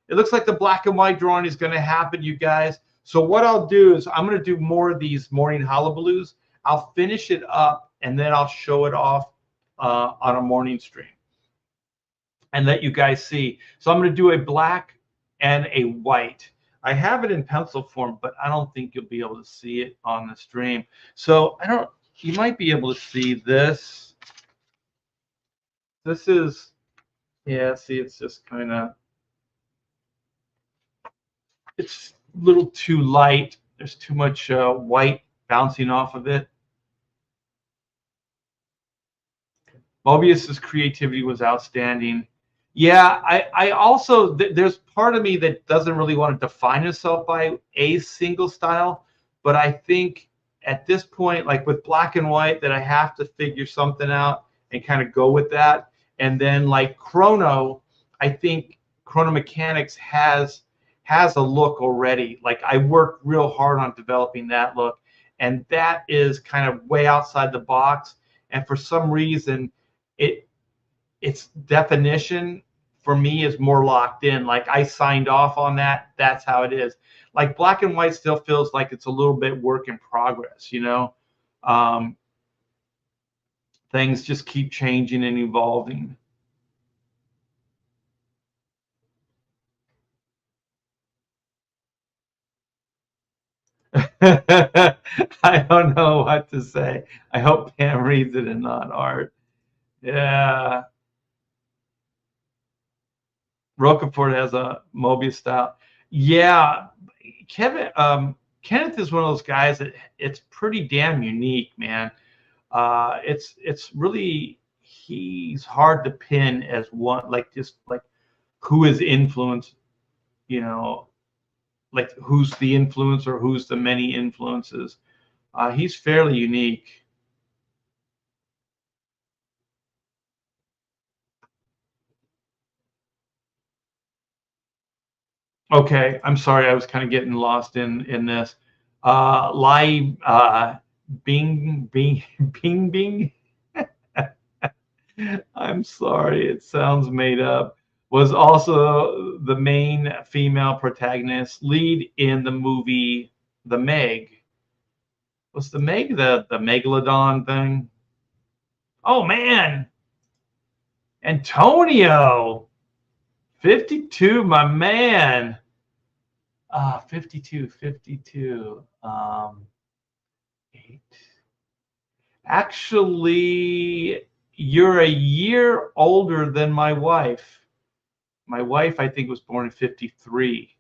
it looks like the black and white drawing is going to happen, you guys. So what I'll do is I'm going to do more of these morning hullabaloos. I'll finish it up and then I'll show it off on a morning stream and let you guys see. So I'm going to do a black and a white. I have it in pencil form, but I don't think you'll be able to see it on the stream. So I don't. You might be able to see this. This is, yeah. See, it's just kind of. It's a little too light. There's too much white bouncing off of it. Mobius's creativity was outstanding. Yeah, I also there's part of me that doesn't really want to define itself by a single style, but I think at this point, like with black and white, that I have to figure something out and kind of go with that. And then like Chrono, I think Chrono Mechanics has a look already. Like I worked real hard on developing that look, and that is kind of way outside the box. And for some reason, its definition for me is more locked in. Like I signed off on that. That's how it is. Like black and white still feels like it's a little bit work in progress, you know. Um, Things just keep changing and evolving. I don't know what to say. I hope Pam reads it and not Art. Yeah. Rocafort has a Mobius style. Yeah. Kenneth is one of those guys that it's pretty damn unique, man. It's really, he's hard to pin as one, like just like who is influenced, you know, like who's the influence or who's the many influences. He's fairly unique. Okay, I'm sorry, I was kind of getting lost in this. Lai Bing. Bing Bing. I'm sorry, it sounds made up. Was also the main female protagonist, lead in the movie The Meg. Was the Meg the Megalodon thing? Oh man, Antonio, 52, my man. 52. 8. Actually, you're a year older than my wife. My wife, I think, was born in 53.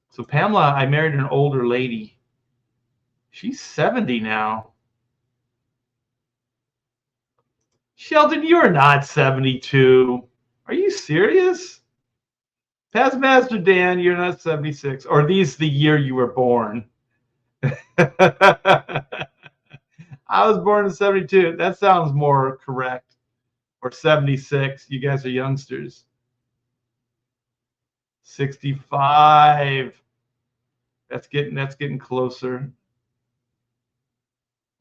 So Pamela, I married an older lady. She's 70 now. Sheldon, you're not 72. Are you serious? Past Master Dan, you're not 76. Or are these the year you were born? I was born in 72. That sounds more correct. Or 76. You guys are youngsters. 65. That's getting closer.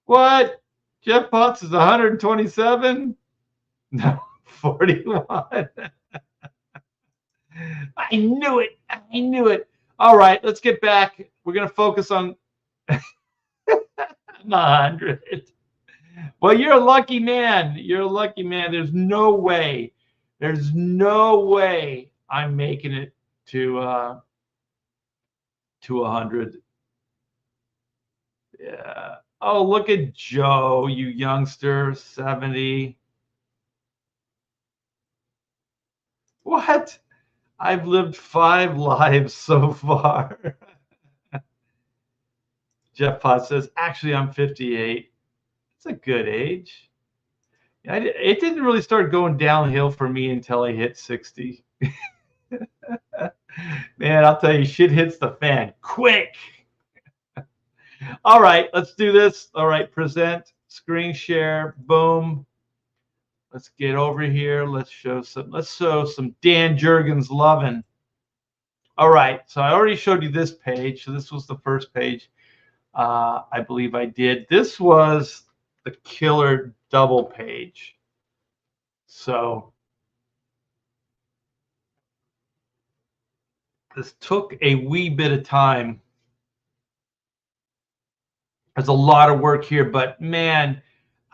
What? Jeff Potts is 127? No, 41. I knew it. I knew it. All right, let's get back. We're going to focus on 100. Well, you're a lucky man. You're a lucky man. There's no way. There's no way I'm making it to 100. Yeah. Oh, look at Joe, you youngster, 70. What? I've lived 5 lives so far. Jeff Potts says, actually, I'm 58. It's a good age. It didn't really start going downhill for me until I hit 60. Man, I'll tell you, shit hits the fan quick. All right, let's do this. All right, present, screen share, boom. Let's get over here. Let's show some Dan Jurgens loving. All right, so I already showed you this page. So this was the first page I believe I did. This was the killer double page. So this took a wee bit of time. There's a lot of work here, but man,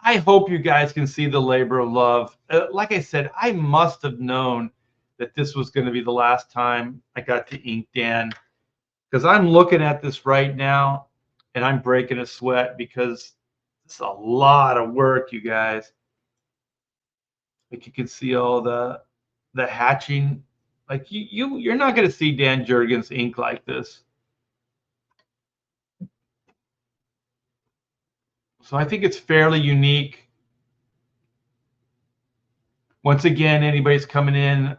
I hope you guys can see the labor of love. Like I said, I must have known that this was going to be the last time I got to ink Dan, because I'm looking at this right now and I'm breaking a sweat because it's a lot of work, you guys. Like you can see all the hatching. Like you're not going to see Dan Jurgens ink like this. So I think it's fairly unique. Once again, anybody's coming in,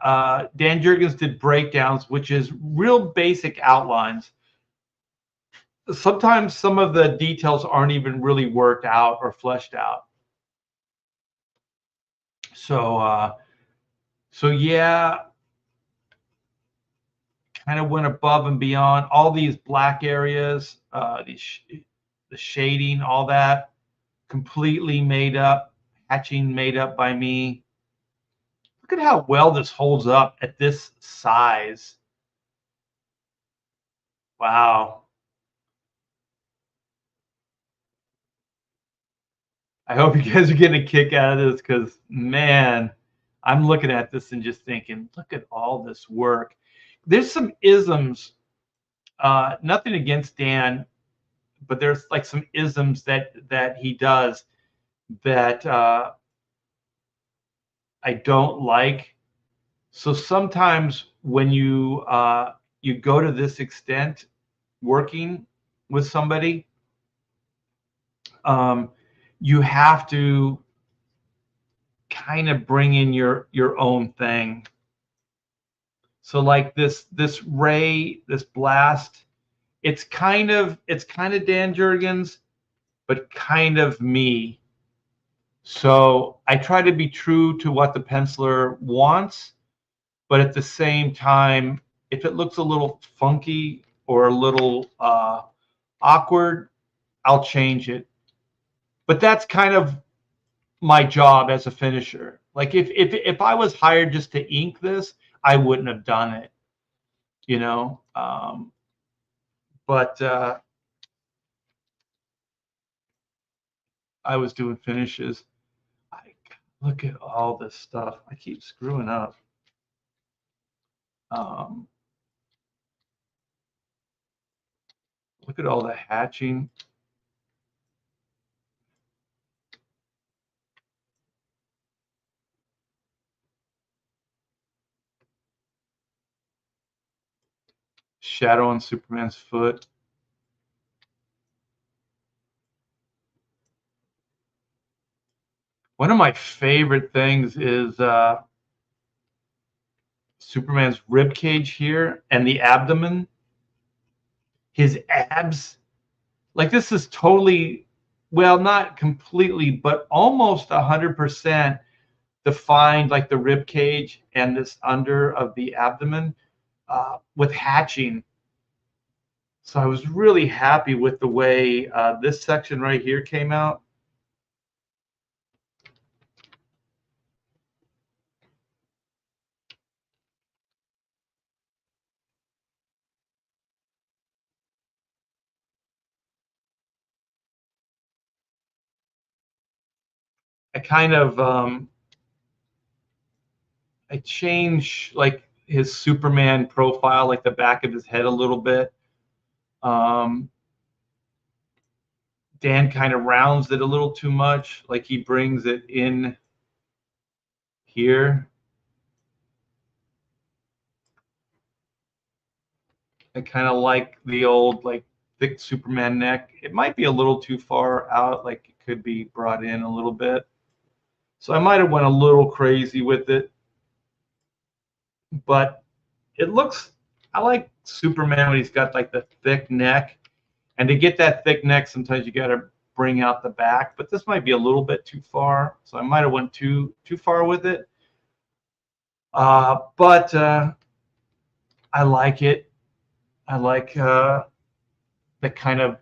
Dan Jurgens did breakdowns, which is real basic outlines. Sometimes some of the details aren't even really worked out or fleshed out. So yeah, kind of went above and beyond. All these black areas, the shading, all that, completely made up, hatching made up by me. Look at how well this holds up at this size. Wow. I hope you guys are getting a kick out of this because, man, I'm looking at this and just thinking, look at all this work. There's some isms, nothing against Dan, but there's like some isms that he does that I don't like. So sometimes when you go to this extent working with somebody, you have to kind of bring in your own thing. So like this ray, this blast, it's kind of Dan Jurgens, but kind of me. So I try to be true to what the penciler wants, but at the same time, if it looks a little funky or a little awkward, I'll change it. But that's kind of my job as a finisher. Like if I was hired just to ink this, I wouldn't have done it, you know. But I was doing finishes. Look at all this stuff. I keep screwing up. Look at all the hatching. Shadow on Superman's foot. One of my favorite things is Superman's rib cage here and the abdomen. His abs. Like this is totally, well, not completely, but almost 100% defined, like the rib cage and this under of the abdomen with hatching. So I was really happy with the way this section right here came out. I kind of I change like his Superman profile, like the back of his head a little bit. Dan kind of rounds it a little too much, like he brings it in here. I kind of like the old like thick Superman neck. It might be a little too far out, like it could be brought in a little bit. So I might have went a little crazy with it, but it looks, I like Superman when he's got like the thick neck. And to get that thick neck, sometimes you got to bring out the back, but this might be a little bit too far. So I might have went too far with it. But I like it. I like the kind of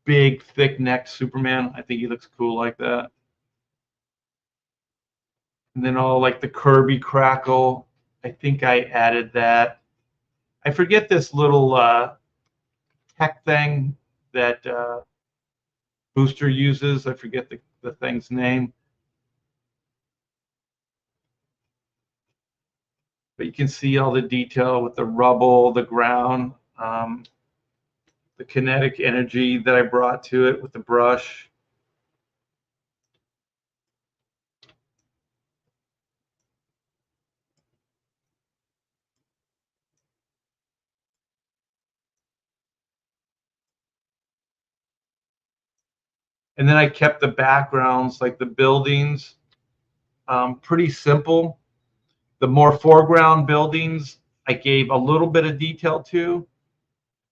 big, thick necked Superman. I think he looks cool like that. And then all like the Kirby crackle. I think I added that. I forget this little tech thing that Booster uses. I forget the thing's name. But you can see all the detail with the rubble, the ground, the kinetic energy that I brought to it with the brush. And then I kept the backgrounds, like the buildings, pretty simple. The more foreground buildings, I gave a little bit of detail to,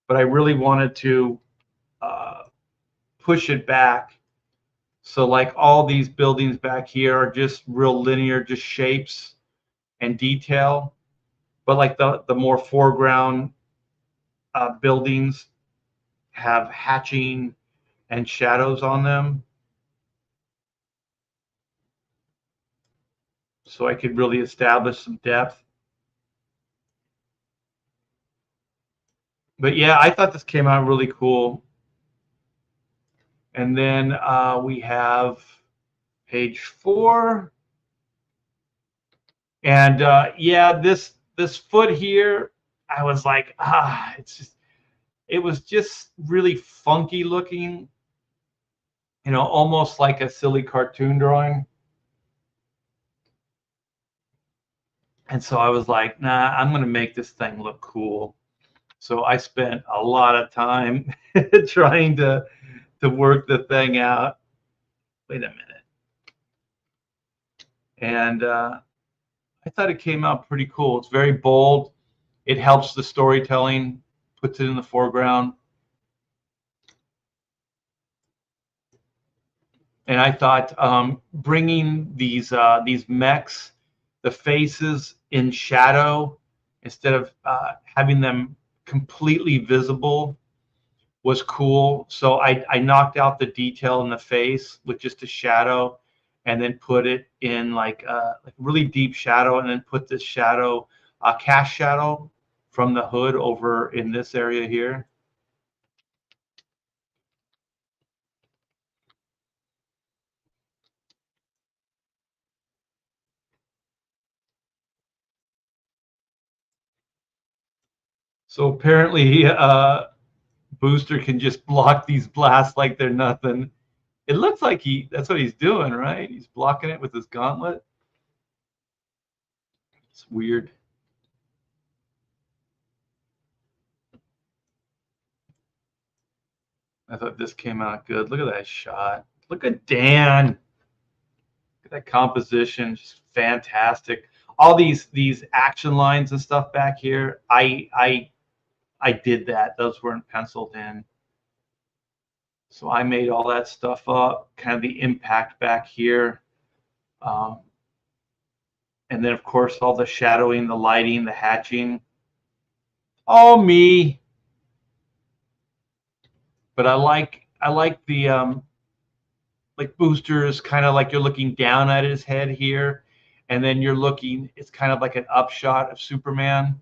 but I really wanted to push it back. So like all these buildings back here are just real linear, just shapes and detail. But like the more foreground buildings have hatching and shadows on them. So I could really establish some depth. But yeah, I thought this came out really cool. And then we have page 4. And yeah, this foot here, I was like, it was just really funky looking, almost like a silly cartoon drawing. And so I was like, nah, I'm going to make this thing look cool. So I spent a lot of time trying to work the thing out. Wait a minute. And I thought it came out pretty cool. It's very bold. It helps the storytelling, puts it in the foreground. And I thought bringing these mechs, the faces in shadow, instead of having them completely visible, was cool. So I knocked out the detail in the face with just a shadow, and then put it in like really deep shadow, and then put this shadow, cast shadow from the hood over in this area here. So apparently, Booster can just block these blasts like they're nothing. It looks like that's what he's doing, right? He's blocking it with his gauntlet. It's weird. I thought this came out good. Look at that shot. Look at Dan. Look at that composition. Just fantastic. All these action lines and stuff back here, I did that. Those weren't penciled in. So I made all that stuff up, kind of the impact back here. And then, of course, all the shadowing, the lighting, the hatching. All me. But I like the like Booster is kind of like you're looking down at his head here, and then you're looking. It's kind of like an upshot of Superman.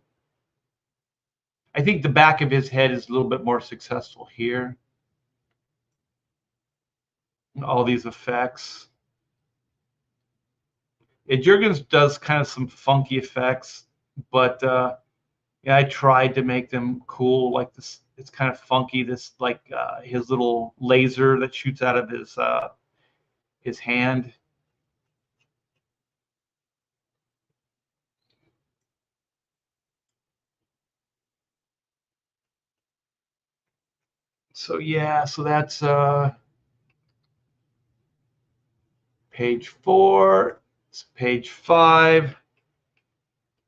I think the back of his head is a little bit more successful here. All these effects. Jurgens does kind of some funky effects, but yeah, I tried to make them cool. Like this, it's kind of funky. This like his little laser that shoots out of his hand. So yeah, so that's page 4. It's page 5.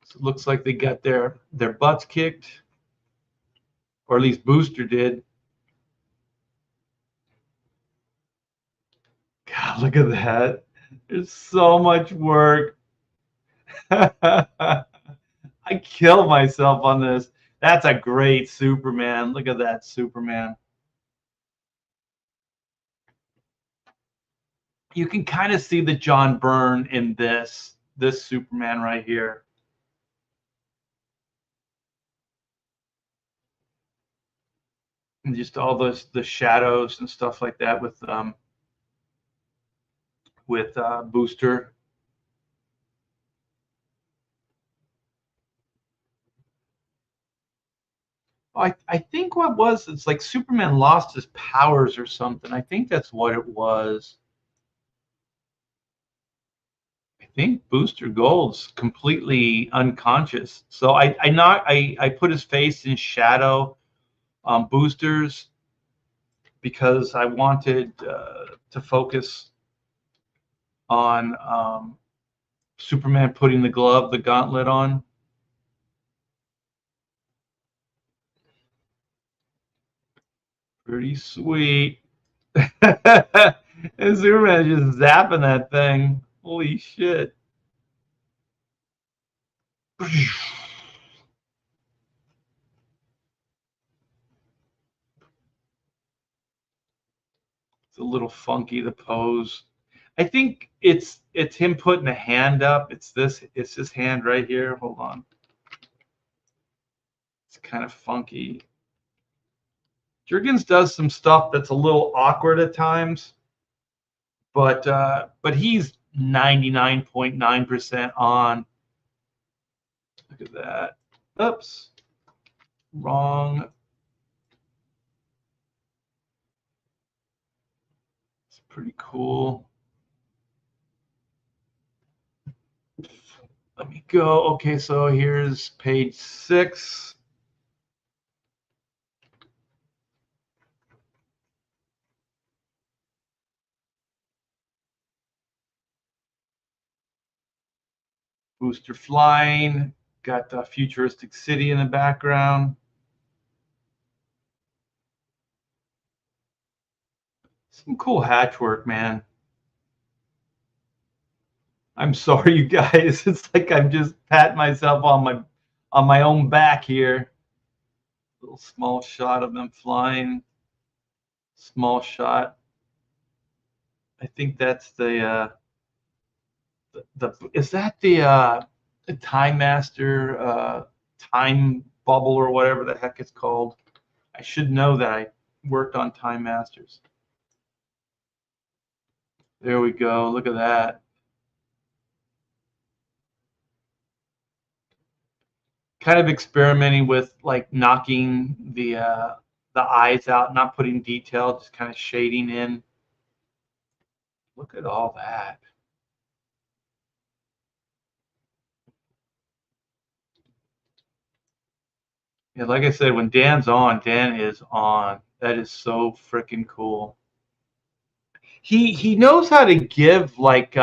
So it looks like they got their butts kicked, or at least Booster did. God, look at that. There's so much work. I killed myself on this. That's a great Superman. Look at that Superman. You can kind of see the John Byrne in this Superman right here. And just all the shadows and stuff like that with Booster. I think what was it's like Superman lost his powers or something. I think that's what it was. I think Booster Gold's completely unconscious. So I put his face in shadow boosters because I wanted to focus on Superman putting the gauntlet on. Pretty sweet. And Superman just zapping that thing. Holy shit. It's a little funky, the pose. I think it's him putting a hand up. It's this hand right here. Hold on. It's kind of funky. Jurgens does some stuff that's a little awkward at times, but he's 99.9% on. Look at that. Oops. Wrong. It's pretty cool. Let me go. Okay, so here's page 6. Booster flying. Got the futuristic city in the background. Some cool hatch work, man. I'm sorry, you guys. It's like I'm just patting myself on my own back here. Little small shot of them flying. Small shot. I think that's the is that the Time Master time bubble or whatever the heck it's called. I should know that I worked on Time Masters. There we go. Look at that. Kind of experimenting with like knocking the eyes out, not putting detail, just kind of shading in. Look at all that. Yeah, like I said, when Dan's on, Dan is on. That is so freaking cool. He knows how to give like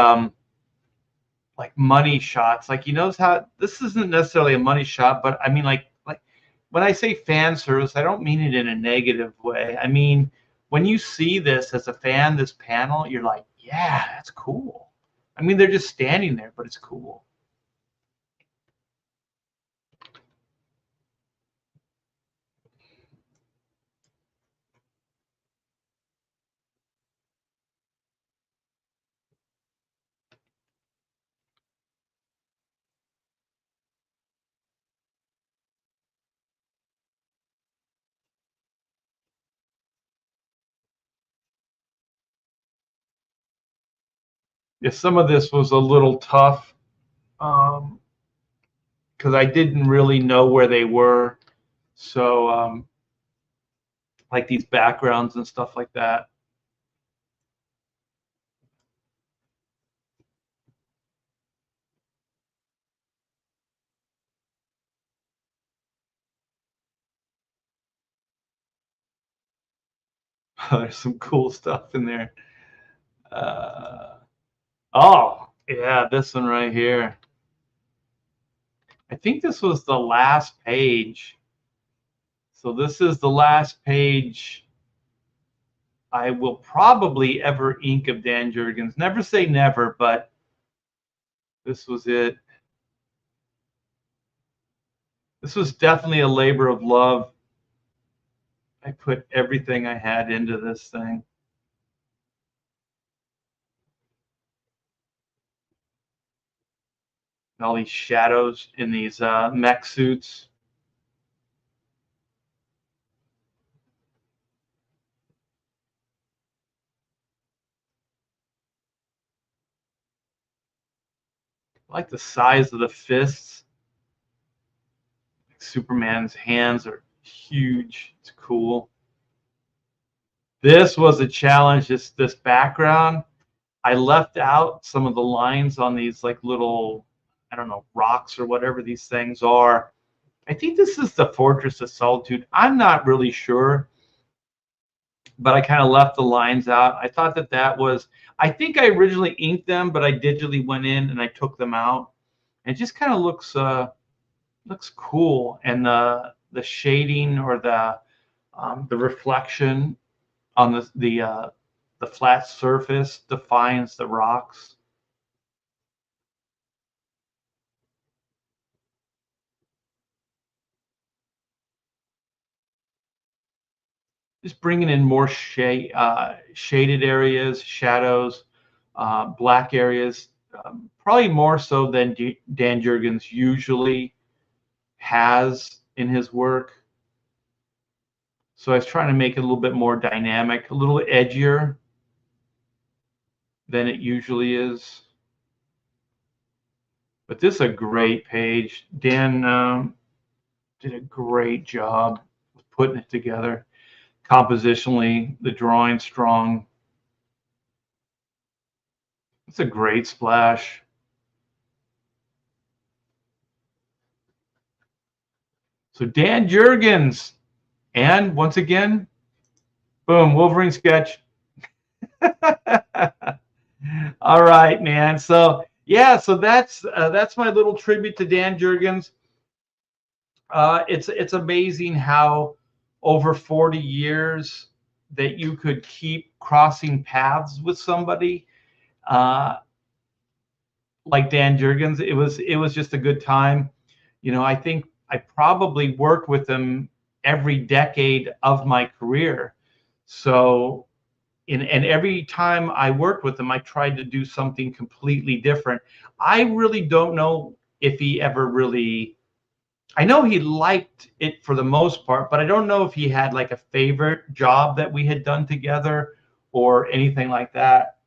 money shots. Like he knows how. This isn't necessarily a money shot, but I mean like when I say fan service, I don't mean it in a negative way. I mean when you see this as a fan, this panel, you're like, yeah, that's cool. I mean they're just standing there, but it's cool. Yeah, some of this was a little tough because I didn't really know where they were. So like these backgrounds and stuff like that. There's some cool stuff in there. Uh, oh, yeah, this one right here. I think this was the last page. So this is the last page I will probably ever ink of Dan Jurgens. Never say never, but this was it. This was definitely a labor of love. I put everything I had into this thing. All these shadows in these mech suits. I like the size of the fists. Superman's hands are huge. It's cool. This was a challenge. This background, I left out some of the lines on these like little, I don't know, rocks or whatever these things are. I think this is the Fortress of Solitude. I'm not really sure, but I kind of left the lines out. I thought that was, I think I originally inked them, but I digitally went in and I took them out. It just kind of looks cool, and the shading or the reflection on the flat surface defines the rocks. Just bringing in more shaded areas, shadows, black areas, probably more so than Dan Jurgens usually has in his work. So I was trying to make it a little bit more dynamic, a little edgier than it usually is. But this is a great page. Dan did a great job with putting it together. Compositionally, the drawing's strong. It's a great splash. So Dan Jurgens, and once again, boom, Wolverine sketch. All right, man. So yeah, so that's my little tribute to Dan Jurgens. It's amazing how over 40 years that you could keep crossing paths with somebody like Dan Jurgens. It was just a good time. You know, I think I probably worked with him every decade of my career. So and every time I worked with him, I tried to do something completely different. I really don't know if he ever really, I know he liked it for the most part, but I don't know if he had like a favorite job that we had done together or anything like that.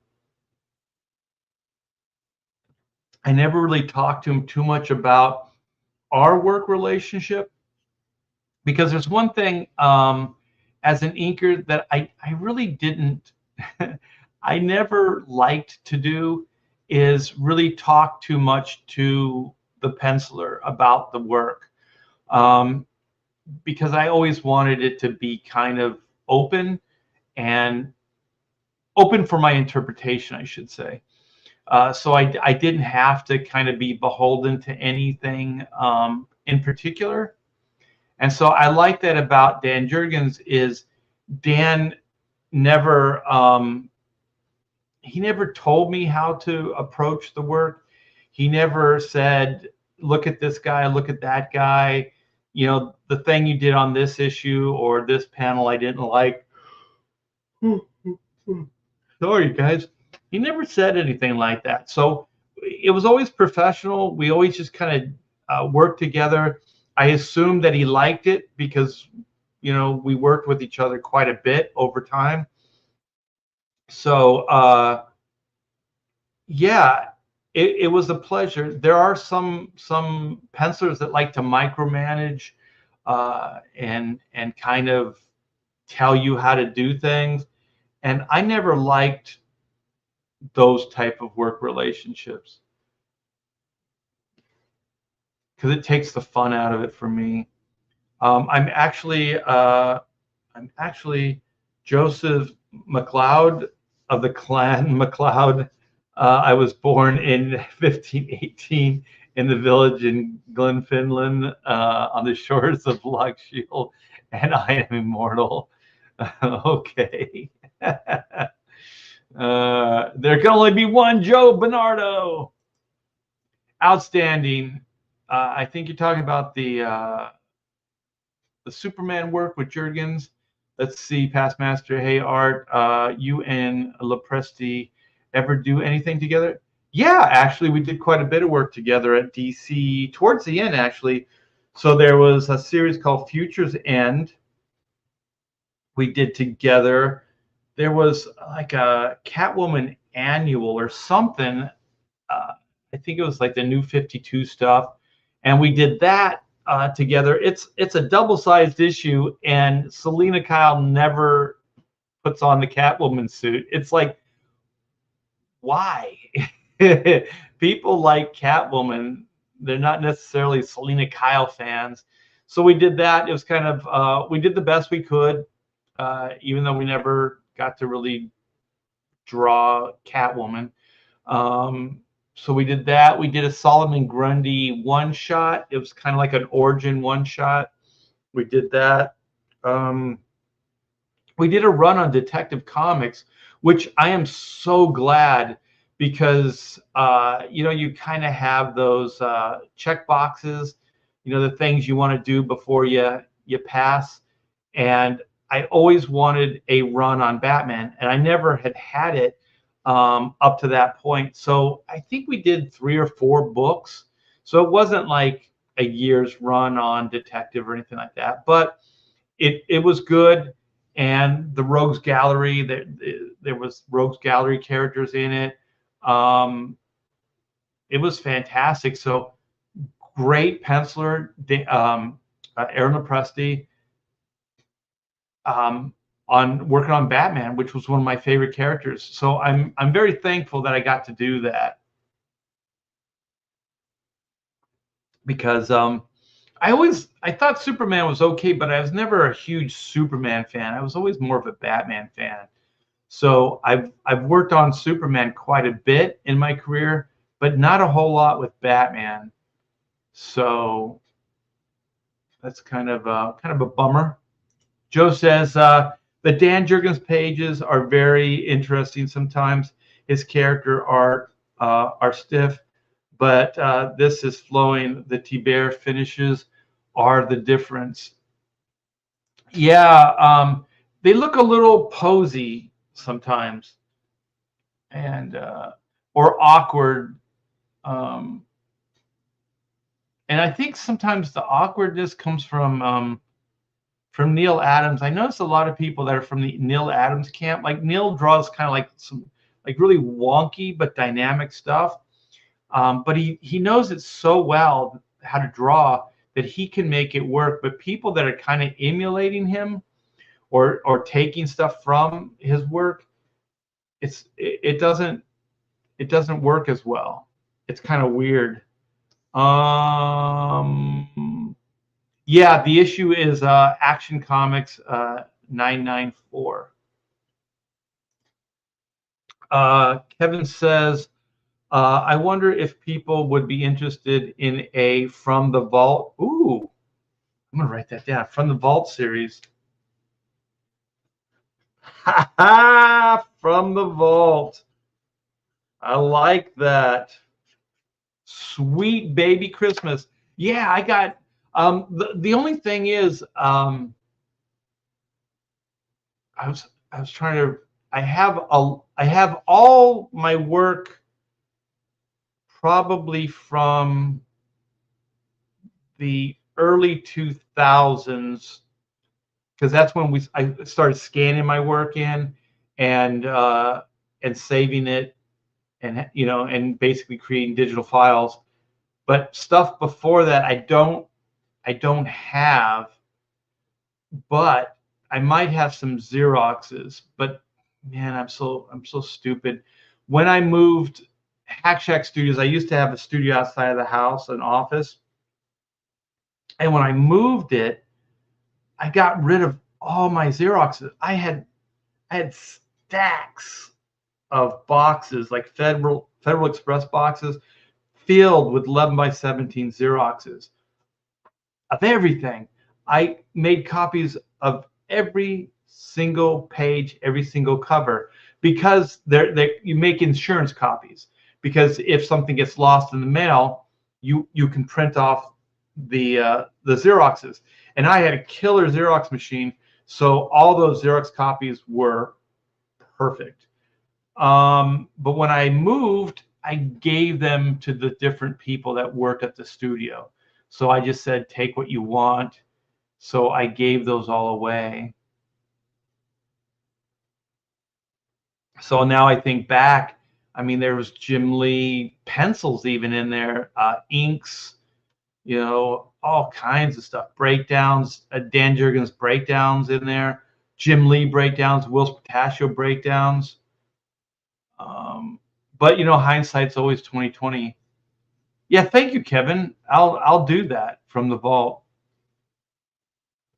I never really talked to him too much about our work relationship, because there's one thing as an inker that I really didn't, I never liked to do, is really talk too much to the penciler about the work. Because I always wanted it to be kind of open and open for my interpretation, I should say. So I didn't have to kind of be beholden to anything in particular. And so I like that about Dan Jurgens is Dan never he never told me how to approach the work. He never said, look at this guy, look at that guy. You know, the thing you did on this issue or this panel I didn't like. Sorry, guys. He never said anything like that. So it was always professional. We always just kind of worked together. I assumed that he liked it because, you know, we worked with each other quite a bit over time. So, yeah, it was a pleasure. There are some pencilers that like to micromanage and kind of tell you how to do things, and I never liked those type of work relationships because it takes the fun out of it for me. I'm actually Joseph MacLeod of the clan MacLeod. I was born in 1518 in the village in Glenfinland on the shores of Loch Shiel, and I am immortal. Okay. There can only be one Joe Bernardo. Outstanding. I think you're talking about the Superman work with Jurgens. Let's see, Past Master. Hey, Art, you and Lepresti ever do anything together? Yeah, actually, we did quite a bit of work together at DC towards the end, actually. So there was a series called Future's End we did together. There was like a Catwoman annual or something. I think it was like the New 52 stuff. And we did that together. It's a double-sized issue, and Selena Kyle never puts on the Catwoman suit. It's like, why? People like Catwoman. They're not necessarily Selena Kyle fans. So we did that. It was kind of we did the best we could, even though we never got to really draw Catwoman. So we did that. We did a Solomon Grundy one shot. It was kind of like an origin one shot. We did that. We did a run on Detective Comics, which I am so glad, because you kind of have those check boxes, the things you want to do before you pass. And I always wanted a run on Batman, and I never had it up to that point. So I think we did 3 or 4 books. So it wasn't like a year's run on Detective or anything like that, but it was good. And the Rogues Gallery, there was Rogues Gallery characters in it. It was fantastic. So great penciler, Aaron Lepresti, on working on Batman, which was one of my favorite characters. So I'm very thankful that I got to do that, because I thought Superman was okay, but I was never a huge Superman fan. I was always more of a Batman fan. So I've worked on Superman quite a bit in my career, but not a whole lot with Batman. So that's kind of a bummer. Joe says the Dan Jurgens pages are very interesting. Sometimes his character art are stiff, but this is flowing. The Tibert finishes are the difference. Yeah, they look a little posy sometimes, and or awkward. And I think sometimes the awkwardness comes from Neil Adams. I notice a lot of people that are from the Neil Adams camp. Like Neil draws kind of like some like really wonky but dynamic stuff. But he knows it so well how to draw that he can make it work. But people that are kind of emulating him or taking stuff from his work, it doesn't work as well. It's kind of weird. Yeah, the issue is Action Comics 994. Kevin says, I wonder if people would be interested in a From the Vault. Ooh, I'm going to write that down. From the Vault series. From the Vault. I like that. Sweet baby Christmas. Yeah, I got the only thing is I was trying to I have all my work probably from the early 2000s, because that's when I started scanning my work in and saving it, and and basically creating digital files. But stuff before that I don't have, but I might have some Xeroxes. But man, I'm so stupid. When I moved Hack Shack Studios, I used to have a studio outside of the house, an office. And when I moved it, I got rid of all my Xeroxes. I had stacks of boxes, like Federal Express boxes, filled with 11 by 17 Xeroxes of everything. I made copies of every single page, every single cover, because you make insurance copies. Because if something gets lost in the mail, you can print off the Xeroxes. And I had a killer Xerox machine, so all those Xerox copies were perfect. But when I moved, I gave them to the different people that worked at the studio. So I just said, take what you want. So I gave those all away. So now I think back, I mean, there was Jim Lee pencils even in there, inks, you know, all kinds of stuff. Breakdowns, Dan Jurgens breakdowns in there, Jim Lee breakdowns, Will's Pistachio breakdowns. But you know, hindsight's always 2020. Yeah, thank you, Kevin. I'll do that from the vault.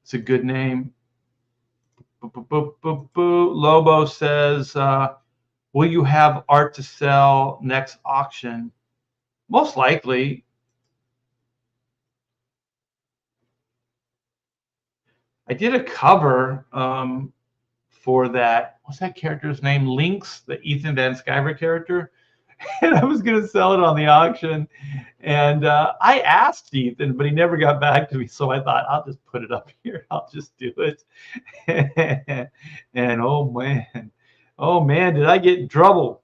It's a good name. Boo, boo, boo, boo, boo. Lobo says, will you have art to sell next auction? Most likely. I did a cover for that. What's that character's name? Lynx, the Ethan Van Sciver character. And I was going to sell it on the auction. And I asked Ethan, but he never got back to me. So I thought, I'll just put it up here. I'll just do it. And oh man, did I get in trouble?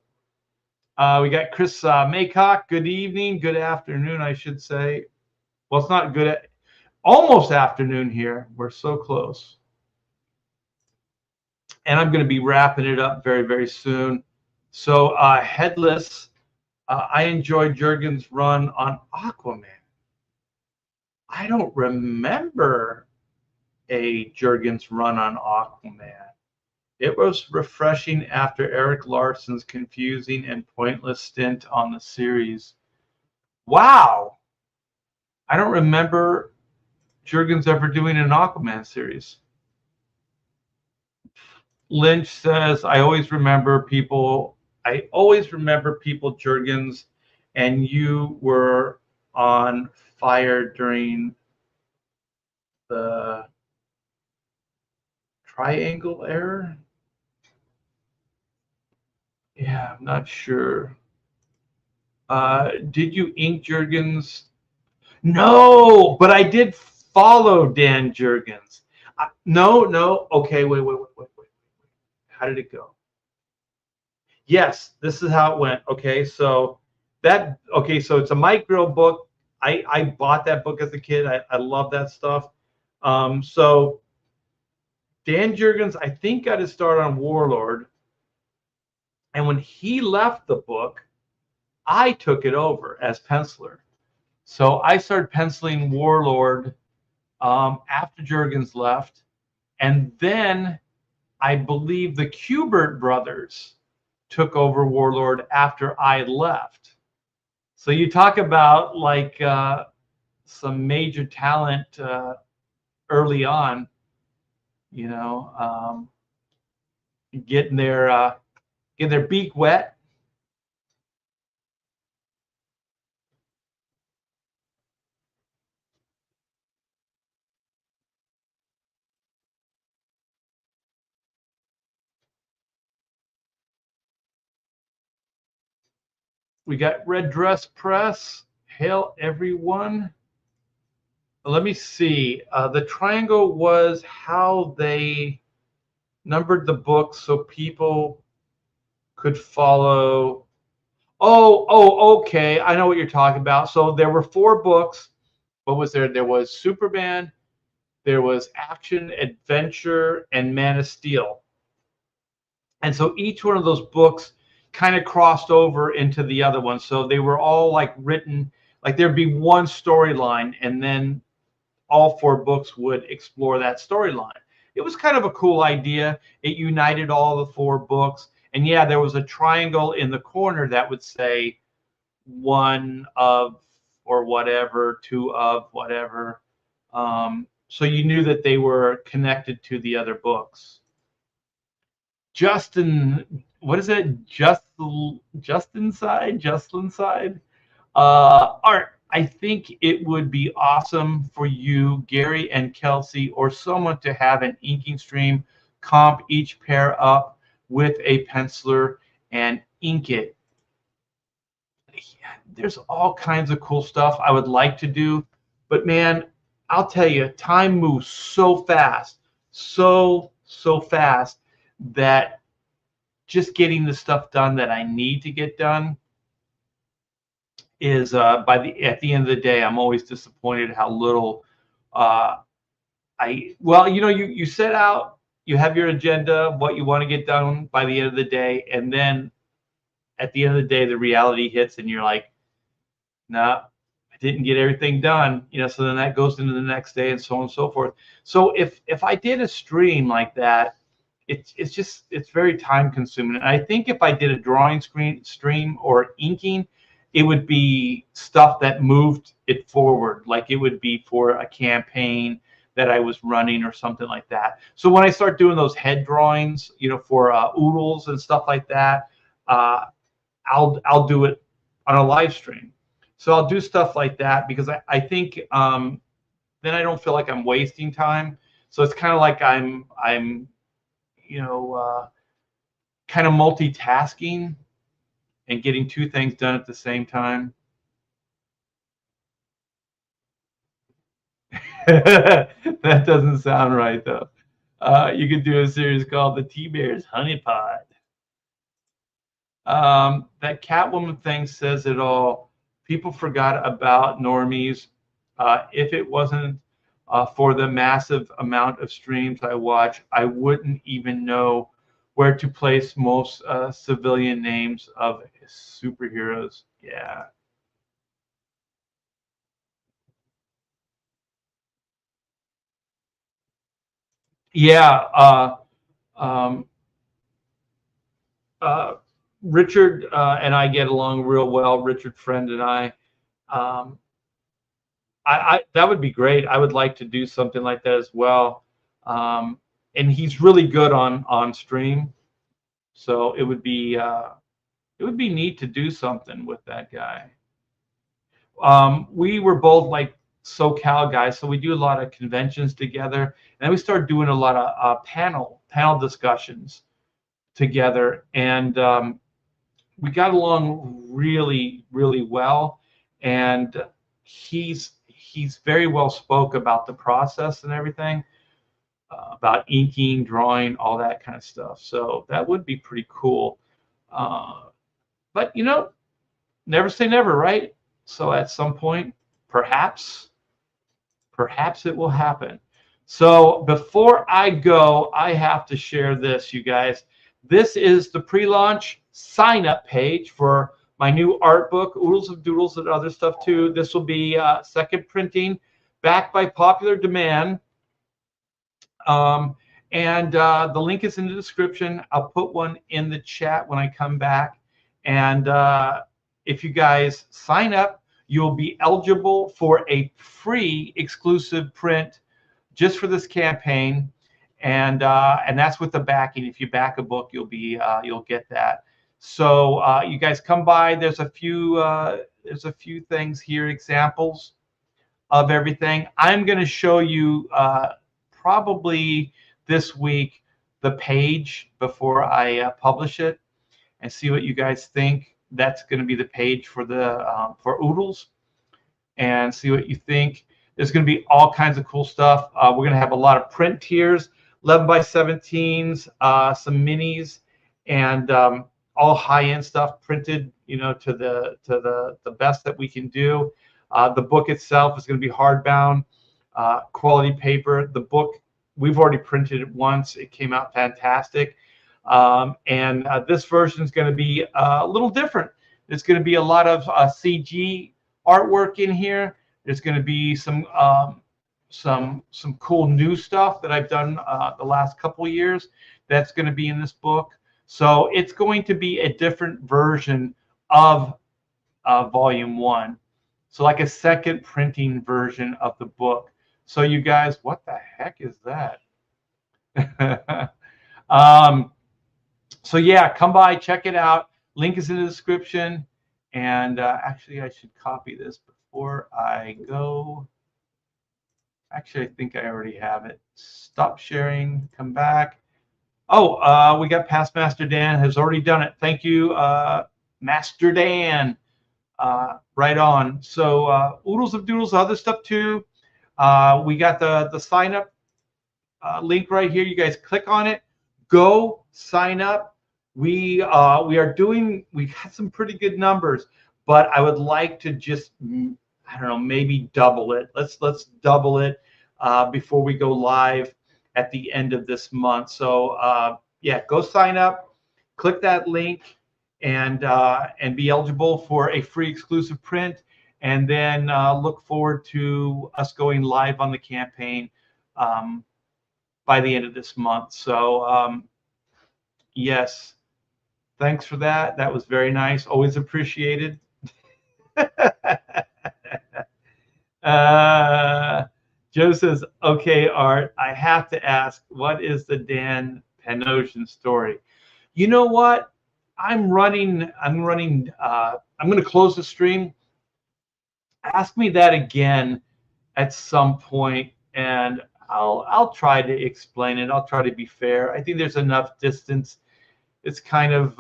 We got Chris Maycock. Good evening, good afternoon, I should say. Well, it's not good, almost afternoon here. We're so close. And I'm going to be wrapping it up very, very soon. So Headless, I enjoyed Jurgens' run on Aquaman. I don't remember a Jurgens run on Aquaman. It was refreshing after Eric Larson's confusing and pointless stint on the series. Wow. I don't remember Jurgens ever doing an Aquaman series. Lynch says, I always remember people Jurgens, and you were on fire during the Triangle era. Yeah, I'm not sure. Did you ink Jurgens? No, but I did follow Dan Jurgens. No. Okay, wait. How did it go? Yes, this is how it went. Okay, so it's a Mike Grill book. I bought that book as a kid. I love that stuff. So Dan Jurgens, I think, got his start on Warlord. And when he left the book, I took it over as penciler. So I started penciling Warlord after Jurgens left. And then I believe the Kubert brothers took over Warlord after I left. So you talk about like some major talent early on, you know, getting their beak wet. We got Red Dress Press. Hail everyone. Let me see. The triangle was how they numbered the books so people could follow. Okay. I know what you're talking about. So there were 4 books. What was there? There was Superman, there was Action, Adventure, and Man of Steel. And so each one of those books kind of crossed over into the other one. So they were all like written, like there'd be one storyline, and then all 4 books would explore that storyline. It was kind of a cool idea. It united all the 4 books. And yeah, there was a triangle in the corner that would say 1 of or whatever, 2 of whatever. So you knew that they were connected to the other books. Justin, what is it? Justin side? Art, I think it would be awesome for you, Gary and Kelsey, or someone to have an inking stream, comp each pair up with a penciler and ink it. Yeah, there's all kinds of cool stuff I would like to do, but man, I'll tell you, time moves so fast, so fast, that just getting the stuff done that I need to get done is at the end of the day, I'm always disappointed how little you set out, you have your agenda, what you want to get done by the end of the day, and then at the end of the day, the reality hits, and you're like, nah, I didn't get everything done, so then that goes into the next day and so on and so forth. So if I did a stream like that, it's very time consuming. And I think if I did a drawing stream or inking, it would be stuff that moved it forward. Like it would be for a campaign that I was running or something like that. So when I start doing those head drawings, for oodles and stuff like that, I'll do it on a live stream. So I'll do stuff like that because I think then I don't feel like I'm wasting time. So it's kind of like I'm kind of multitasking and getting two things done at the same time. That doesn't sound right, though. You could do a series called The T-Bear's Honey Pot. That Catwoman thing says it all. People forgot about normies. If it wasn't for the massive amount of streams I watch, I wouldn't even know where to place most civilian names of superheroes. Yeah. Yeah. Um, Richard and I get along real well. Richard Friend and I. Um, that would be great. I would like to do something like that as well. And he's really good on stream, so it would be neat to do something with that guy. We were both like SoCal guys, so we do a lot of conventions together, and then we started doing a lot of panel discussions together, and we got along really, really well. And he's very well spoke about the process and everything, about inking, drawing, all that kind of stuff. So that would be pretty cool. But never say never, right? So at some point, perhaps it will happen. So before I go, I have to share this, you guys. This is the pre-launch sign-up page for my new art book, Oodles of Doodles, and other stuff too. This will be second printing, backed by popular demand. And the link is in the description. I'll put one in the chat when I come back. And if you guys sign up, you'll be eligible for a free exclusive print just for this campaign. And that's with the backing. If you back a book, you'll get that. So you guys come by. There's a few things here, examples of everything. I'm going to show you probably this week the page before I publish it, and see what you guys think. That's going to be the page for the for Oodles, and see what you think. There's going to be all kinds of cool stuff. We're going to have a lot of print tiers, 11 by 17s, some minis, and all high-end stuff printed, to the best that we can do. The book itself is going to be hardbound, quality paper. The book, we've already printed it once. It came out fantastic. And this version is going to be a little different. There's going to be a lot of CG artwork in here. There's going to be some cool new stuff that I've done the last couple of years. That's going to be in this book. So it's going to be a different version of Volume 1. So like a second printing version of the book. So you guys, what the heck is that? So yeah, come by, check it out. Link is in the description. And actually, I should copy this before I go. Actually, I think I already have it. Stop sharing, come back. Oh, we got Past Master Dan has already done it. Thank you, Master Dan. Right on. So Oodles of Doodles, other stuff too. We got the sign up link right here. You guys click on it. Go sign up. We got some pretty good numbers, but I would like to just, I don't know, maybe double it. Let's double it before we go live at the end of this month. So yeah, go sign up, click that link, and be eligible for a free exclusive print and then look forward to us going live on the campaign by the end of this month. So yes, thanks for that. That was very nice. Always appreciated. Joe says, "Okay, Art, I have to ask, what is the Dan Panosian story?" You know what? I'm running. I'm going to close the stream. Ask me that again at some point, and I'll try to explain it. I'll try to be fair. I think there's enough distance. It's kind of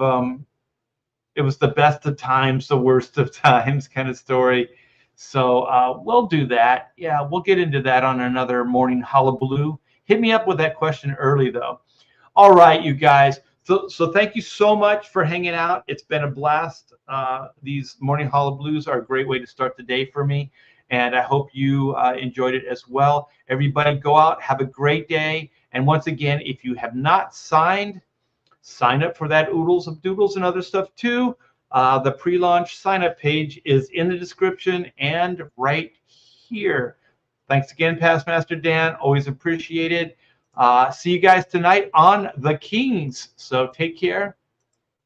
it was the best of times, the worst of times kind of story. So we'll do that. Yeah, we'll get into that on another morning hullabaloo. Hit me up with that question early, though. All right, you guys. So thank you so much for hanging out. It's been a blast. These morning hullabaloos are a great way to start the day for me, and I hope you enjoyed it as well. Everybody go out, have a great day. And once again, if you have not signed, sign up for that Oodles of Doodles and other stuff too. The pre-launch sign-up page is in the description and right here. Thanks again, Past Master Dan. Always appreciated. See you guys tonight on The Kings. So take care.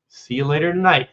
See you later tonight.